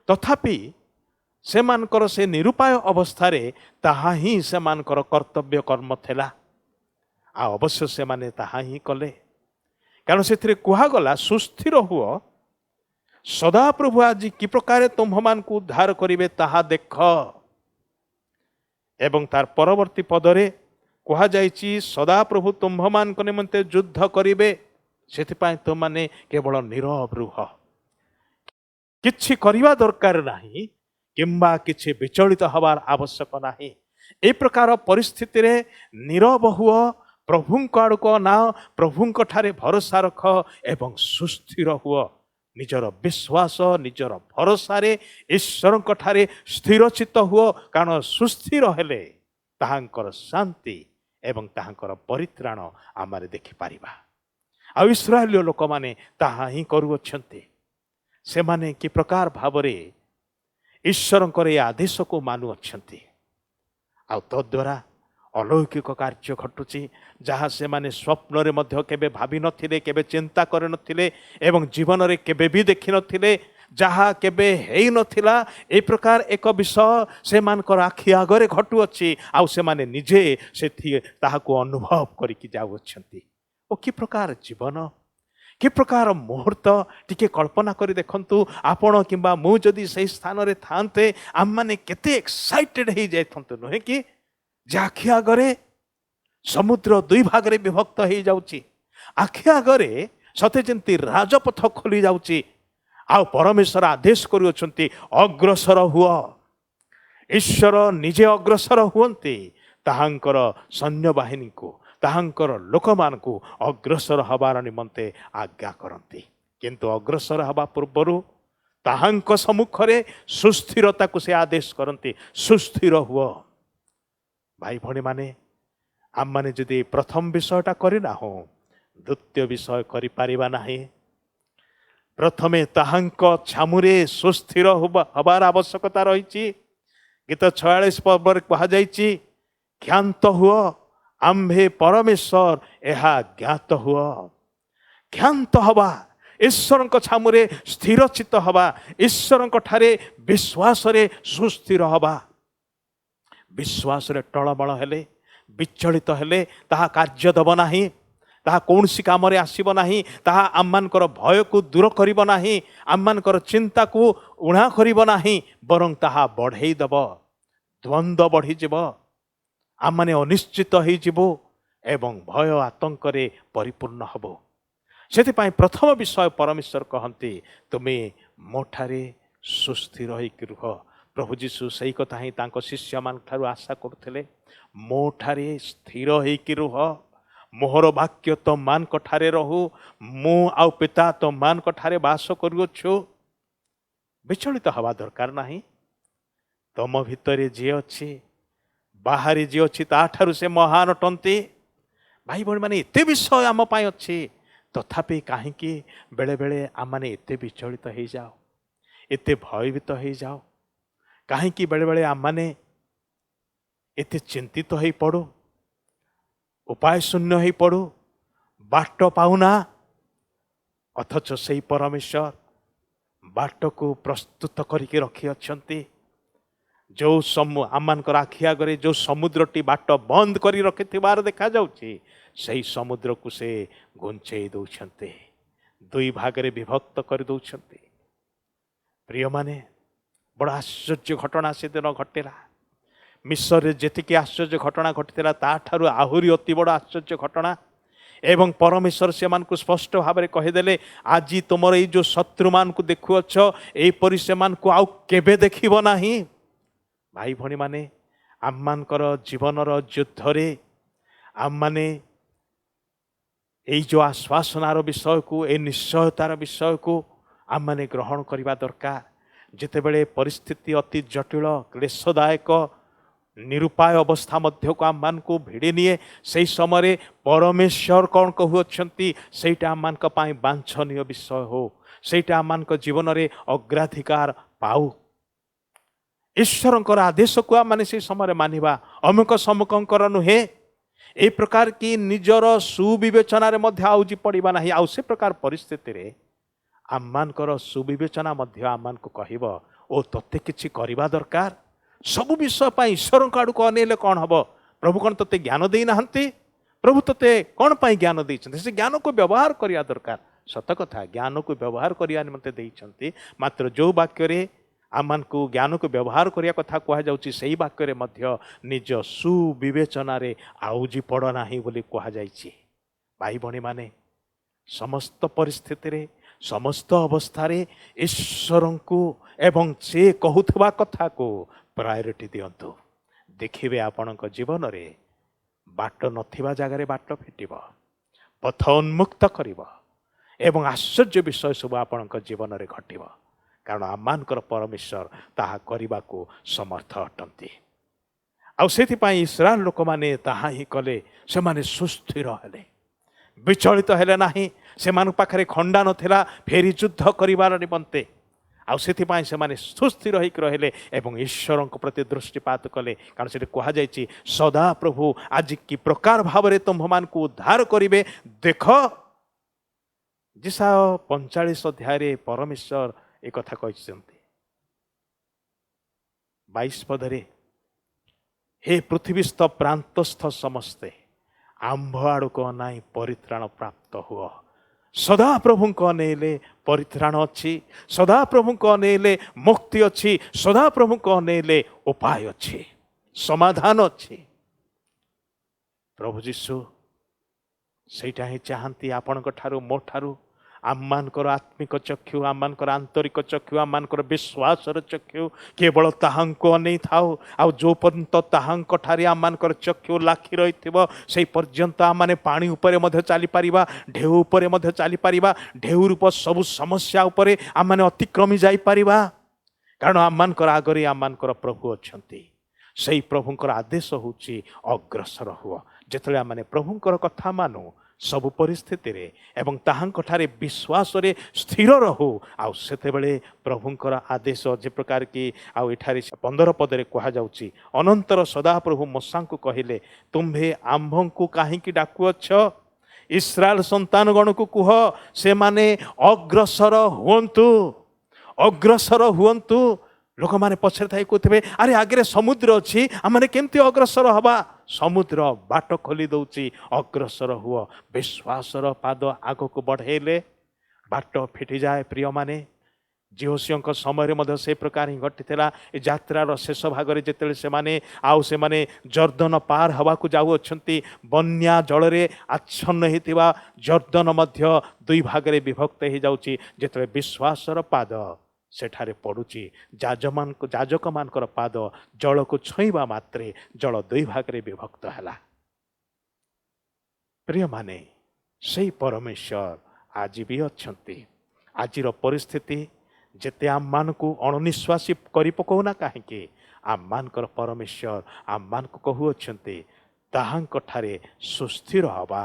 तथापि से मानकर से निरुपाय अवस्था रे ताहा ही से मानकर कर्तव्य कर्म थिला। आ अवश्य से माने ताहा ही कले। कारण से कुहागला सुस्थिर हुआ सदा प्रभु आज कि प्रकार तुम्हमान को उद्धार करिवे ताहा देख। एवं तार परवर्ती पदरे कहा जाइछि सदा प्रभु तुम्भमान निमंते युद्ध करिवे, सेथिपाई तुम माने केवल नीरव रुह, किछि करिवा दरकार नाही किंबा किछि विचलित हबार आवश्यक नाही। ए प्रकार परिस्थिति रे नीरव हुआ, प्रभुंक आड़क ना प्रभुंक ठारे भरोसा रख एवं सुस्थिर हुआ। निजर विश्वास निजर भरोसा रे ईश्वर ठारे स्थिर चित्त हुआ। कारण सुस्थिर हेले ताहांकर शांति एवं ताहांकर परित्राण आमारे देखि पारिबा। आ इस्राएल लोक माने ताहा ही करूअछन्ते। से माने कि प्रकार भावरे ईश्वरंकर ए आदेश को मानुअछन्ते। आ तद्वारा अलौकिक कार्य घटुची जहाँ से माने स्वप्न रे मध्य केबे भाभी नथिले, केबे चिंता करे नथिले एवं जीवन रे केबे भी देखि नथिले, जहाँ केबे हेई नथिला। ए प्रकार एक विषय से मानकर आखि आगरे घटुअछि। आ से माने निजे सेथि ताहाको अनुभव करिकि जाउअछन्ति। ओ कि प्रकार जीवन, कि प्रकार मुहूर्त टिके कल्पना करी देखंतु। आपण किंबा मु जदि सेही स्थान रे थांते आम माने केते एक्साइटेड हेई जायथंतु नहे कि जे आखि आगरे समुद्र दुई भाग रे विभक्त हो जाउची। आखि आगरे सते जेंती राजपथ खोली जाउची। आ परमेश्वर आदेश करूछंती अग्रसर हुआ। ईश्वर निजे अग्रसर हुअन्ते ताहांकर सैन्य बाहिनी को, ताहांकर लोक मान को अग्रसर हबार निमंते आज्ञा करंती। किंतु अग्रसर हबा पूर्वरु ताहांक सम्मुखरे सुस्थिरता को से आदेश करंती, सुस्थिर हुआ। भाई भणी माने आम माने जदि प्रथम विषयटा करना हो द्वितीय विषय करि पारिबा नाही। प्रथमे ताहांक छामुरे सुस्थिर हबार आवश्यकता रही। गीत 46 पर्व कहा जाइछि ज्ञात हुआ आम्भे परमेश्वर एहा ज्ञात हुआ। ज्ञात हवा ईश्वर छामुरे स्थिर चित्त हवा, ईश्वर ठारे विश्वास रे सुस्थिर हवा। विश्वास रे टळमळ हेले, विचलित हेले ताहा कार्य दब नाही, ताहा कौनसी काम रे आसीबो नाही, ताहा आम्मानकर भय को दूर करिबो नाही, आम्मानकर चिंता को उणा करिबो नाही, बरं ताहा बढ़ेई दब। द्वंद्व बढ़ी जीव, आम माने अनिश्चित हो जीवो एवं भय आतंक रे परिपूर्ण हबो। सेथिपाई प्रथम विषय परमेश्वर कहंती तुमे मोठारे सुस्थिर होइकि रुह। प्रभु जीशु सही कथा ही तांको शिष्य मान ठारू आशा करथिले, मोठारे स्थिर होइकि रुह, मोहर वाक्य तो मान कठारे रहू, मु आउ पिता तो मान कठारे वास करूछु। विचलित हवा दरकार नाही। तम भितरे जे अछि बाहरी जे अछि ता ठारू से महान अटंती। भाई भणी माने एते विषय आम पाई अछि, तथापि काहेकि बेले बेले आम माने एते विचलित हो जाओ। एते भयभीत हो जाओ कहीं बेले बेले आम मैंने एते चिंतित हो पड़ू उपाय शून्य हो पड़ू बाट पाऊना अथच से परमेश्वर बाट को प्रस्तुत करके रखी अच्छा जो आम आखि आगे जो समुद्रटी बाट बंद कर रखि देखा जाउछि सही समुद्र को से घुंचई दौरान दुई भागरे विभक्त कर दौरान प्रिय माने बड़ा आश्चर्य घटना से दिन घटेला मिस्र जेतिकी आश्चर्य घटना घटी ताठारु आहुरी अति बड़ आश्चर्य घटना एवं परमेश्वर से मान को स्पष्ट भाव में कहीदेले आज तुम ये जो शत्रु मान को देखुअछ एपरी से मान को आउ केबे देखिब नाही भाई भणी माने आम मानकर जीवनर युद्धरे आम माने जो आश्वासनार विषय को ए निश्चयतार विषय को आम माने ग्रहण करने दरकार जितेबले परिस्थिति अति जटिल क्लेशदायक निरुपाय अवस्था मध्य को आम मान को भिड़ी निए से समय परमेश्वर कौन कहूँगी सेटा आम मान बांछनीय विषय हो सेटा आम मान जीवन में अग्राधिकार पाऊ ईश्वर आदेश को आम मैंने से समय मानिबा अमुक सम्मुखर नुहे ए प्रकार की निजर सुविवेचन आउजी पड़ा ना आउ से प्रकार परिस्थिति रे आम मानकर सुविवेचना मध्य आम मान को कहब ओ तोते किछि करबा दरकार सबु विषय पाई ईश्वर आड़ को अनेले कौन हम प्रभु कौन तोते ज्ञान दे ना प्रभु तोते कौन पाई ज्ञान देइछन्ते से ज्ञान को व्यवहार करिया दरकार सत कथा ज्ञान को व्यवहार करिया निमंते देइछन्ते मात्र जो वाक्य आम को ज्ञान को व्यवहार करिया कथा कह जाउछि सेही वाक्य मध्य निज सुविवेचना रे आउजी पड़ नाही बोली कह जाइछि भाई भणी माने समस्त परिस्थिति रे समस्त अवस्था रे ईश्वर को एवं से कहूथबा कथा को प्रायोरिटी दियंतु देखिबे आपणक जीवन रे बाट नथिबा जगार बाट फिटिब पथ उन्मुक्त करिब एवं आश्चर्य विषय सब आपणक जीवन रे घटिब कारण आमानकर परमेश्वर ताहा करिबा को समर्थ अटंती आउ सेथिपाई इस्राएल लोक माने ताहा ही कले से माने सुस्थिर हेले विचलित हेले नाही से मान पाखरे खंडा नथिला फेरी युद्ध करिवार निमंते आउ सेथिपाई से माने सुस्थिर होइक रहिले एवं ईश्वर प्रति दृष्टिपात कले कारण से कहा जायछि सदा प्रभु आज की प्रकार भाव रे तुम मान को उद्धार करिवे देख जिसा 45 अध्याय रे परमेश्वर एक कथा कहते 22 पदरे हे पृथ्वीस्थ प्रांतस्थ समस्ते आंभ आड़ को अनाई परित्राण प्राप्त हुआ सदा प्रभु को अनेले परित्राण अच्छी सदा प्रभु को अनेले मुक्ति अच्छी सदा प्रभु को अनेले उपाय अच्छी समाधान अच्छी प्रभु जीशु सेटा ही चाहती आपण मो ठारू आम मानकर आत्मिक चक्षु आम मानकर आंतरिक चक्षु आम मानकर विश्वासर चक्षु केवल ताहांको अनै थाओ आउ जो पर्यंत ताहांको ठारे आम मानकर चक्षु लाखी रहिथिबो सेई पर्यंत आम माने पानी उपरे मध्य चली परिबा ढेउ उपरे मध्य चली परिबा ढेउ रूप सब समस्या उपरे आम माने अतिक्रमी जाई परिबा कारण आम मानकर आगरे आम मानकर प्रभु अछंती सेई प्रभुंकर आदेश होउची अग्रसर हुआ जेतले आम माने प्रभुंकर कथा मानु सबु परिस्थिति रे एवं ताहांठारे विश्वास रे स्थिर रहू आउ सेतेबेले प्रभुंकर आदेश जे प्रकार की आउ एठारे 15 पदरे कहा जाउची अनंतर सदा प्रभु मूसा को कहिले तुम्भे आंभं को काहेकि डाकुअछ इस्राएल संतान गण को कुह से माने अग्रसर हुअन्तु लोक माने पछरे थाई कहते अरे आगे समुद्र अच्छी आम मैंने केमती अग्रसर हवा समुद्र बाट खोली दौची अग्रसर हुआ विश्वासर पाद आग को बढ़ेले बाट फिटी जाए प्रिय माने जिहोसियों समय मध्य से प्रकार ही घटी यात्रार शेष भाग में जिते से माने आउ से माने जर्दन पार हवा को जाऊ अच्छी बन्या जल रे आच्छन्न होता जर्दन मध्य दुई भाग में विभक्त हो जाउची जिते विश्वासर पाद सेठारे पड़ुची जाजक मानकर पाद जल को छुईबा मात्रे जल दुई भाग में विभक्त है प्रिय माने से परमेश्वर आज भी अच्छी आजिर परिस्थिति जेते आम मान को अणनिश्वासी करी पकौना कहीं आम मानकर परमेश्वर आम मान को कहूअछन्ते ताहांक ठारे सुस्थिर हवा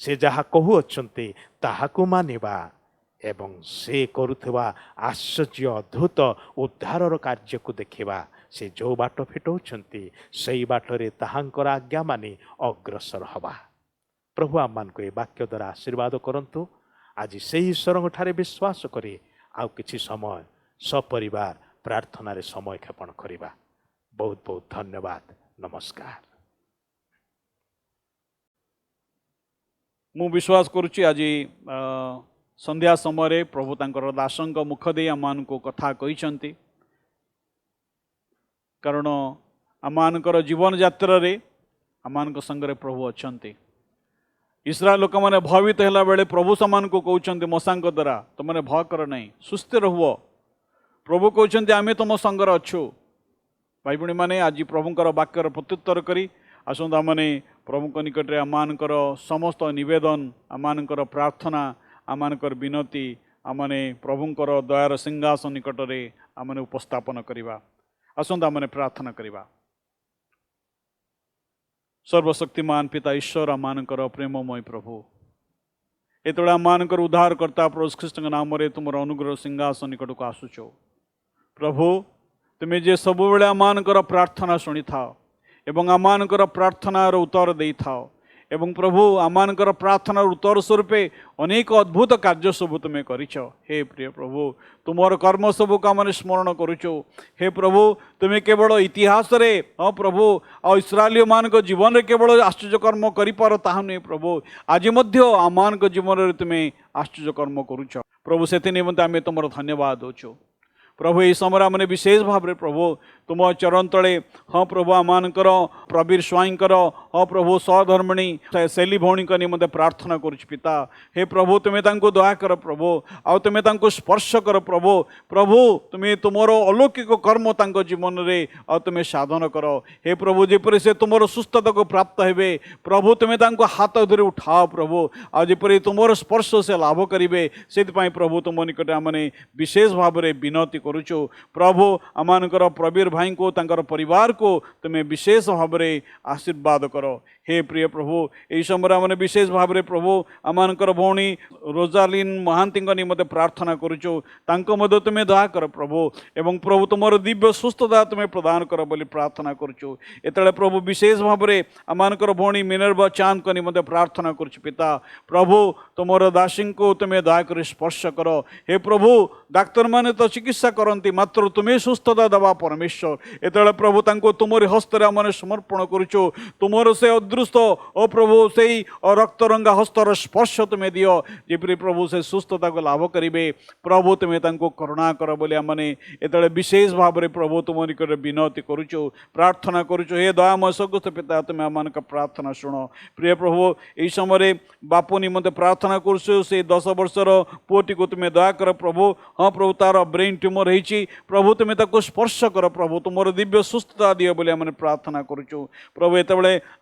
से जहा कहूअछन्ते ताहाकु मानिबा ଏବଂ ସେ କରୁଥିବା ଆଶ୍ଚର୍ଯ୍ୟ ଅଦ୍ଭୁତ ଉଦ୍ଧାରର କାର୍ଯ୍ୟକୁ ଦେଖିବା। ସେ ଯେଉଁ ବାଟ ଫିଟାଉଛନ୍ତି ସେଇ ବାଟରେ ତାହାଙ୍କର ଆଜ୍ଞା ମାନି ଅଗ୍ରସର ହେବା। ପ୍ରଭୁ ଆମମାନଙ୍କୁ ଏ ବାକ୍ୟ ଦ୍ୱାରା ଆଶୀର୍ବାଦ କରନ୍ତୁ। ଆଜି ସେହି ଈଶ୍ୱରଙ୍କଠାରେ ବିଶ୍ୱାସ କରି ଆଉ କିଛି ସମୟ ସପରିବାର ପ୍ରାର୍ଥନାରେ ସମୟ କ୍ଷେପଣ କରିବା। ବହୁତ ବହୁତ ଧନ୍ୟବାଦ। ନମସ୍କାର। ମୁଁ ବିଶ୍ୱାସ କରୁଛି ଆଜି ସନ୍ଧ୍ୟା ସମୟରେ ପ୍ରଭୁ ତାଙ୍କର ଦାସଙ୍କ ମୁଖ ଦେଇ ଆମମାନଙ୍କୁ କଥା କହିଛନ୍ତି। କାରଣ ଆମମାନଙ୍କର ଜୀବନ ଯାତ୍ରାରେ ଆମମାନଙ୍କ ସାଙ୍ଗରେ ପ୍ରଭୁ ଅଛନ୍ତି। ଇସ୍ରାଏଲ ଲୋକମାନେ ଭୟଭୀତ ହେଲା ବେଳେ ପ୍ରଭୁ ସେମାନଙ୍କୁ କହୁଛନ୍ତି ମଶାଙ୍କ ଦ୍ୱାରା, ତୁମମାନେ ଭୟ କର ନାହିଁ, ସୁସ୍ଥ ରୁହ। ପ୍ରଭୁ କହୁଛନ୍ତି ଆମେ ତୁମ ସାଙ୍ଗରେ ଅଛୁ। ଭାଇ ଭଉଣୀମାନେ, ଆଜି ପ୍ରଭୁଙ୍କର ବାକ୍ୟର ପ୍ରତ୍ୟୁତ୍ତର କରି ଆସନ୍ତୁ ଆମମାନେ ପ୍ରଭୁଙ୍କ ନିକଟରେ ଆମମାନଙ୍କର ସମସ୍ତ ନିବେଦନ, ଆମମାନଙ୍କର ପ୍ରାର୍ଥନା, ଆମମାନଙ୍କର ବିନତି ଆମମାନେ ପ୍ରଭୁଙ୍କର ଦୟାର ସିଂହାସନ ନିକଟରେ ଆମମାନେ ଉପସ୍ଥାପନ କରିବା। ଆସନ୍ତୁ ଆମମାନେ ପ୍ରାର୍ଥନା କରିବା। ସର୍ବଶକ୍ତିମାନ ପିତା ଈଶ୍ୱର, ଆମମାନଙ୍କର ପ୍ରେମମୟ ପ୍ରଭୁ, ଯେତେବେଳେ ଆମମାନଙ୍କର ଉଦ୍ଧାରକର୍ତ୍ତା ପ୍ରଭୁ ଖ୍ରୀଷ୍ଟଙ୍କ ନାମରେ ତୁମର ଅନୁଗ୍ରହ ସିଂହାସନ ନିକଟକୁ ଆସୁଛ ପ୍ରଭୁ, ତୁମେ ଯେ ସବୁବେଳେ ଆମମାନଙ୍କର ପ୍ରାର୍ଥନା ଶୁଣିଥାଅ ଏବଂ ଆମମାନଙ୍କର ପ୍ରାର୍ଥନାର ଉତ୍ତର ଦେଇଥାଅ ଏବଂ ପ୍ରଭୁ ଆମମାନଙ୍କର ପ୍ରାର୍ଥନାର ଉତ୍ତର ସ୍ୱରୂପେ ଅନେକ ଅଦ୍ଭୁତ କାର୍ଯ୍ୟ ସବୁ ତୁମେ କରିଛ। ହେ ପ୍ରିୟ ପ୍ରଭୁ, ତୁମର କର୍ମ ସବୁକୁ ଆମେ ସ୍ମରଣ କରୁଛୁ। ହେ ପ୍ରଭୁ, ତୁମେ କେବଳ ଇତିହାସରେ ପ୍ରଭୁ ଆଉ ଇସ୍ରାଏଲୀୟମାନଙ୍କ ଜୀବନରେ କେବଳ ଆଶ୍ଚର୍ଯ୍ୟ କର୍ମ କରିପାର ତାହା ନୁହେଁ ପ୍ରଭୁ, ଆଜି ମଧ୍ୟ ଆମମାନଙ୍କ ଜୀବନରେ ତୁମେ ଆଶ୍ଚର୍ଯ୍ୟ କର୍ମ କରୁଛ ପ୍ରଭୁ। ସେଥି ନିମନ୍ତେ ଆମେ ତୁମର ଧନ୍ୟବାଦ ଦେଉଛୁ ପ୍ରଭୁ। ଏହି ସମୟରେ ଆମେ ବିଶେଷ ଭାବରେ ପ୍ରଭୁ ତୁମ ଚରଣ ତଳେ ପ୍ରଭୁ ଆମମାନଙ୍କର ପ୍ରବୀର ସ୍ୱାଇଁଙ୍କର ପ୍ରଭୁ ସହଧର୍ମିଣୀ ଶୈଲି ଭଉଣୀଙ୍କ ନିମନ୍ତେ ପ୍ରାର୍ଥନା କରୁଛୁ ପିତା। ହେ ପ୍ରଭୁ, ତୁମେ ତାଙ୍କୁ ଦୟା କର ପ୍ରଭୁ, ଆଉ ତୁମେ ତାଙ୍କୁ ସ୍ପର୍ଶ କର ପ୍ରଭୁ। ପ୍ରଭୁ, ତୁମେ ତୁମର ଅଲୌକିକ କର୍ମ ତାଙ୍କ ଜୀବନରେ ଆଉ ତୁମେ ସାଧନ କର। ହେ ପ୍ରଭୁ, ଯେପରି ସେ ତୁମର ସୁସ୍ଥତାକୁ ପ୍ରାପ୍ତ ହେବେ ପ୍ରଭୁ, ତୁମେ ତାଙ୍କୁ ହାତ ଧରି ଉଠାଅ ପ୍ରଭୁ, ଆଉ ଯେପରି ତୁମର ସ୍ପର୍ଶ ସେ ଲାଭ କରିବେ, ସେଥିପାଇଁ ପ୍ରଭୁ ତୁମ ନିକଟରେ ଆମେ ବିଶେଷ ଭାବରେ ବିନତି କରୁଛୁ ପ୍ରଭୁ। ଆମମାନଙ୍କର ପ୍ରବୀର ଭାଇଙ୍କୁ ତାଙ୍କର ପରିବାରକୁ ତୁମେ ବିଶେଷ ଭାବରେ ଆଶୀର୍ବାଦ କର। हे प्रिय प्रभु यही समय आम विशेष भाव में प्रभु आमर भौणी रोजालीन महांती निमंते प्रार्थना करुचु तुम्हें दया कर प्रभु एवं प्रभु तुम दिव्य सुस्थता तुम्हें प्रदान कर बोली प्रार्थना करुचु। एत प्रभु विशेष भाव में आमर भौणी मिनर्वा चांद को निमंते प्रार्थना करुचु। पिता प्रभु तुम दासी को तुम्हें दया कर स्पर्श कर। हे प्रभु डाक्तर माने तो चिकित्सा करती मात्र तुम्हें सुस्थता दवा परमेश्वर एत प्रभु तांको तुमरी हस्तर आम समर्पण करुचु। तुमर से अदृष्ट ओ प्रभु से रक्तरंगा हस्तर स्पर्श तुम्हें दियो जेपरी प्रभु से सुस्थता को लाभ करेंगे। प्रभु तुम्हें तांको करुणा कर बोली आमने एत विशेष भाव में प्रभु तुम निकट विनती करुचु प्रार्थना करुचु। हे दयामय स्वर्गस्थ पिता तुम्हें आम प्रार्थना शुण। प्रिय प्रभु यही समय बापू निमंते प्रार्थना करुचु से 10 वर्षर पुओटी को तुम्हें दया कर प्रभु। हाँ प्रभु तार ब्रेन ट्यूमर होती प्रभु तुम्हें ताको स्पर्श कर प्रभु तुम दिव्य सुस्थता दियो बोली आम प्रार्थना करुचु। प्रभु एत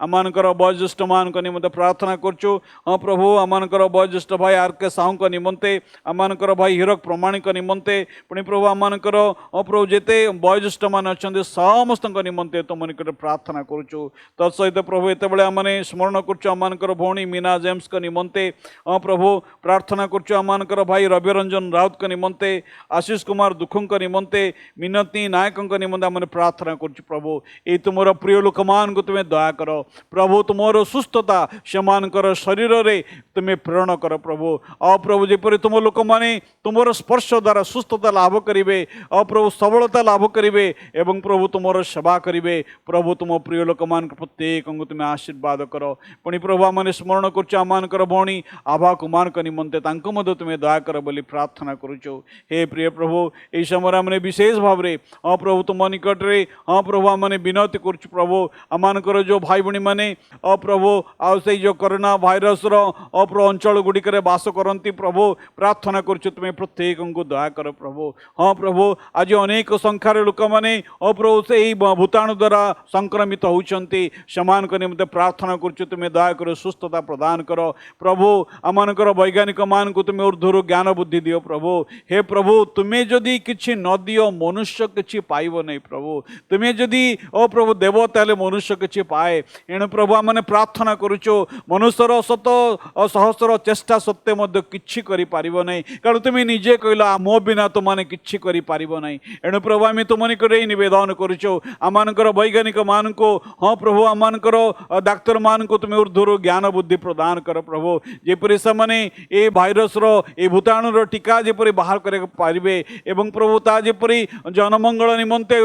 आमर वयोज्येष्ठ मान निमंते प्रार्थना करुचु। हाँ प्रभु आमर वयोज्येष्ठ भाई RK साहू को निमंते आमर भाई हीरक प्रमाणिक निमंते पुणी प्रभु आमर प्रभु जेते वयोज्येष्ठ मान अच्छा समस्त निमंते तुम निकट प्रार्थना करुचु। तत्सहित प्रभु एत आम स्मरण करुचु आमर भौणी मीना जेम्स को निमंते। हाँ प्रभु प्रार्थना करुचु आमर भाई रविरंजन राउत को निमंते आशीष कुमार दुखों को निमंते मिनती नायक निमंते आम प्रार्थना करुचु। प्रभु ये तुम प्रिय लोक मान को तुम्हें दया कर प्रभु तुमर सुस्थता से शरीर रे तुम्हें प्रेरण कर प्रभु। आ प्रभु जेपरी तुम लोक मैंने तुमर स्पर्श द्वारा सुस्थता लाभ करेंगे आ प्रभु सबलता लाभ करेंगे एवं प्रभु तुमर सेवा करेंगे। प्रभु तुम प्रिय लोक मान प्रत्येक तुम्हें आशीर्वाद कर। पुणी प्रभु आम स्मरण कर भौणी आभा कुमार को निमंते तुम्हें दया कर बोली प्रार्थना करुचु। हे प्रिय प्रभु यही समय आम विशेष भाव में हाँ प्रभु तुम निकट रे हाँ प्रभु आम विनती करुचु। प्रभु आमर जो भाई भणी मैंने प्रभु आ जो कोरोना भाइरस प्रभु अंचल गुड़िक बास करती प्रभु प्रार्थना करुचु तुम्हें प्रत्येक को दया कर प्रभु। हाँ प्रभु आज अनेक संख्यार लोक मैंने प्रभु से भूताणु द्वारा संक्रमित होती निमंते प्रार्थना करुचु तुम्हें दया कर सुस्थता प्रदान कर। प्रभु आमर वैज्ञानिक मान को तुम्हें ऊर्ध्वर ज्ञान बुद्धि दियो प्रभु। हे प्रभु तुम्हें जदि किछि न दियो मनुष्य किछि पाइब नहीं प्रभु तुम्हें जदि ओ प्रभु देव ताले मनुष्य किसी पाए एणु प्रभु आम प्रार्थना करुचु मनुष्यर शत सहस्र चेष्टा सत्वे मध्य किछि करि पारिबो नै कारण तुम्हें निजे कहला मो बिना तुमने किछि करि पारिबो नै एणु प्रभु आम तुम निकटे निवेदन करुचु आमानकर वैज्ञानिक मान को हाँ प्रभु आमानकर डाक्तर मान को तुम्हें ऊर्ध्वर ज्ञान बुद्धि प्रदान कर प्रभु जेपरि से ए भाइरस रो ए भूताणुर टीका जेपरि बाहर करे पारिबे एवं प्रभु ता जेपरि जनमंगल निमंते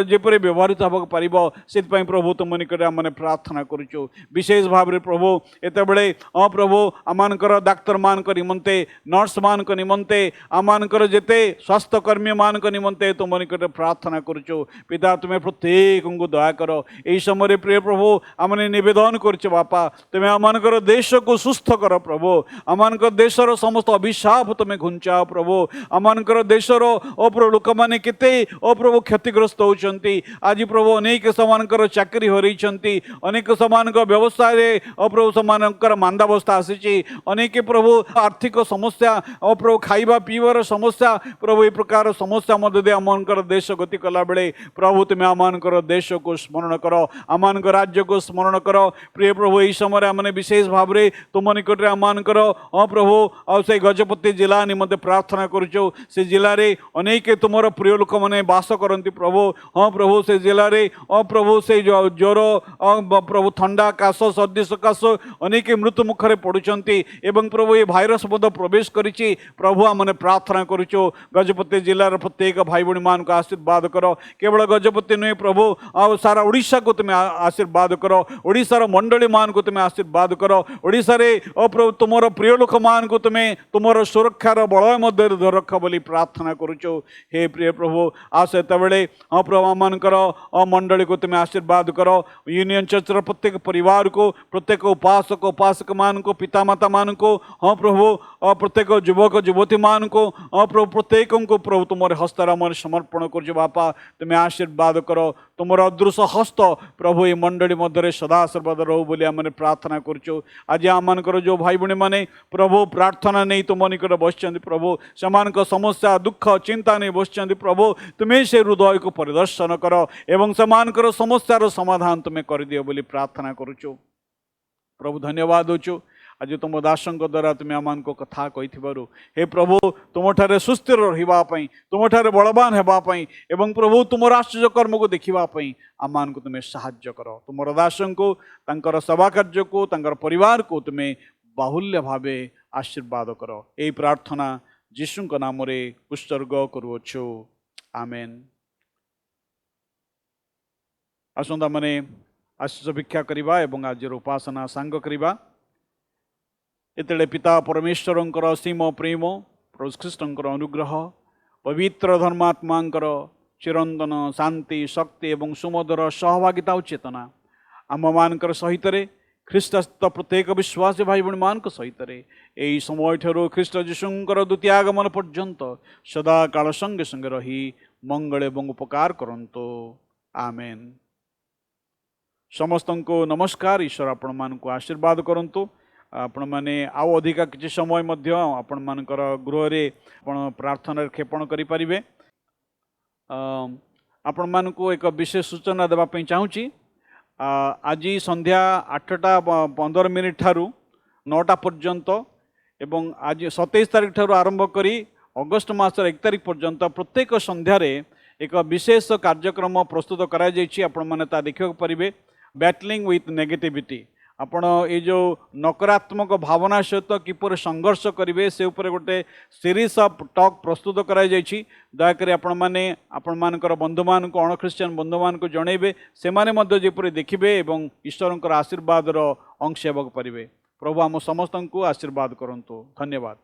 जेपरि व्यवहारित होबा पारिबो सेति प्रभु तुम निकटे आमने प्रार्थना करुचु विशेष भाव रे प्रभु एतेबेले हाँ प्रभु आमानकर डाक्तर मान को निमंते नर्स मान को निमंते आमानकर जेते स्वास्थ्य कर्मी मान को निमंते तुम निकटे प्रार्थना करुचु पिता तुम्हें प्रत्येक को दया कर यही समय प्रिय प्रभु आमने निवेदन करछे बापा तुम्हें आमानकर देश को सुस्थ कर प्रभु आमानकर देशर समस्त अभिशाप तुम्हें घुंचाओ प्रभु आमानकर देशर अप्रभु लोक मैंने केते अप्रभु क्षतिग्रस्त होचंती आज प्रभु अनेक समानकर चाकरी हरैछंती अनेक समानकर व्यवसाय अप्रभु समानकर मांदावस्था आसीची अनेक प्रभु आर्थिक समस्या अप्रभु खाइबा पीबार समस्या प्रभु ए प्रकार समस्या मध्य आमानकर देश गति कला बेले प्रभु तुम्हें आमानकर देश को स्मरण कर आमानकर राज्य को स्मरण कर प्रिय प्रभु यही समय आमने विशेष भाव में तुम निकट आमानकर हाँ प्रभु आ से गजपति जिला निमंते प्रार्थना करुचु से जिले में अनेक तुमर प्रिय लोक मैंने बास करती प्रभु हाँ प्रभु से जिले में प्रभु से ज्वर प्रभु ठंडा काश सर्दी सकाश अनेक मृत्यु मुखरे पड़ुचंती एवं प्रभु ये भाइरस मध्य प्रवेश करिछि प्रभु आमने प्रार्थना करुचु गजपति जिलार प्रत्येक भाई भणी मान को आशीर्वाद कर केवल गजपति नुहे प्रभु आ सारा ओडिशा को तुम्हें आशीर्वाद कर ओडिशार मंडली मान को तुम्हें आशीर्वाद कर ओडिशा रे प्रभु तुमर प्रिय लोक मान को तुम्हें तुमर सुरक्षार बलय मध्य रख बोली प्रार्थना करुचु हे प्रिय प्रभु आस एतबेले हाँ प्रभु आमानकर मंडली को तुम्हें आशीर्वाद कर यूनियन चर्चर प्रत्येक परिवार को प्रत्येक उपासक उपासक मान को पितामाता मान को हाँ प्रभु प्रत्येक युवक युवती मान को हाँ प्रभु प्रत्येक को प्रभु तुम हस्तार आम समर्पण कर बापा तुम्हें आशीर्वाद कर तुमर अदृश्य हस्त प्रभु ये मंडली मध्य सदा सर्वदा रहू बोली आमने प्रार्थना करुचु आज आमानकर जो भाई भणी माने प्रभु प्रार्थना नहीं तुम निकट बसचंदी प्रभु समान समस्या दुख चिंता नहीं बसचंदी प्रभु तुम्हें से हृदय को परिदर्शन कर एवं समानकर समस्यार समाधान तुम्हें कर दियो बोली प्रार्थना करुचु प्रभु धन्यवाद होचु आज तुम दासों द्वारा तुम्हें आमान को कथा कही हे प्रभु तुम ठारे सुस्थिर रही तुम ठारे बलवान होगापी एवं प्रभु तुम आश्चर्य कर्म को देखापी आमान को तुम्हें साहाय्य कर तुम दासों को तांकर सेवा कार्य को तांकर परिवार को तुम्हें बाहुल्य भावे आशीर्वाद कर यही प्रार्थना यीशु नाम रे उत्सर्ग करुअछु आमेन। आसंता माने आशीष भिक्षा करवा एवं आज उपासना सांग करवा एते पिता परमेश्वर सीम प्रेम प्रभु ख्रीष्टर अनुग्रह पवित्र धर्मात्मा चिरंतन शांति शक्ति एवं सुमधुर सहभागिता और चेतना आम मान सहित ख्रीष्टस्थ प्रत्येक विश्वासी भाई भणी मान सहित यही समय ठार ख्रीष्ट जीशुंकर द्वितीय आगमन पर्यंत सदा काल संगे संगे रही मंगल एवं उपकार करंतु आमेन। समस्त को नमस्कार ईश्वर आपण मान को आशीर्वाद करंतु आपण माने आउ अधिका किछि समय मध्य आपण मानकर गृह रे आपण प्रार्थना क्षेपण करि परिबे। आपण मान को एक विशेष सूचना देबा पई चाहूची आज संध्या 8:15 ठारू 9टा पर्यंत एवं आज 27 तारिख ठारू आरंभ करी अगस्त मासर 1 तारिख पर्यंत प्रत्येक संध्या रे एक विशेष कार्यक्रम प्रस्तुत करा जायछि आपण माने ता देखियो परिबे बैटलिंग विथ नेगेटिविटी आपण ये जो नकारात्मक भावना सहित किपर संघर्ष करेंगे से उपर गोटे सीरीज ऑफ टॉक प्रस्तुत कराई जाइछि दयाकरी आपण माने आपण मानकर बंधु मान को अणख्रिस्टियन बंधु मान को जणेबे से माने मध्य जेपरि देखिबे एवं ईश्वरंकर आशीर्वाद रो अंश हेबाक परिबे। प्रभु आम समस्त को आशीर्वाद करंतु। धन्यवाद।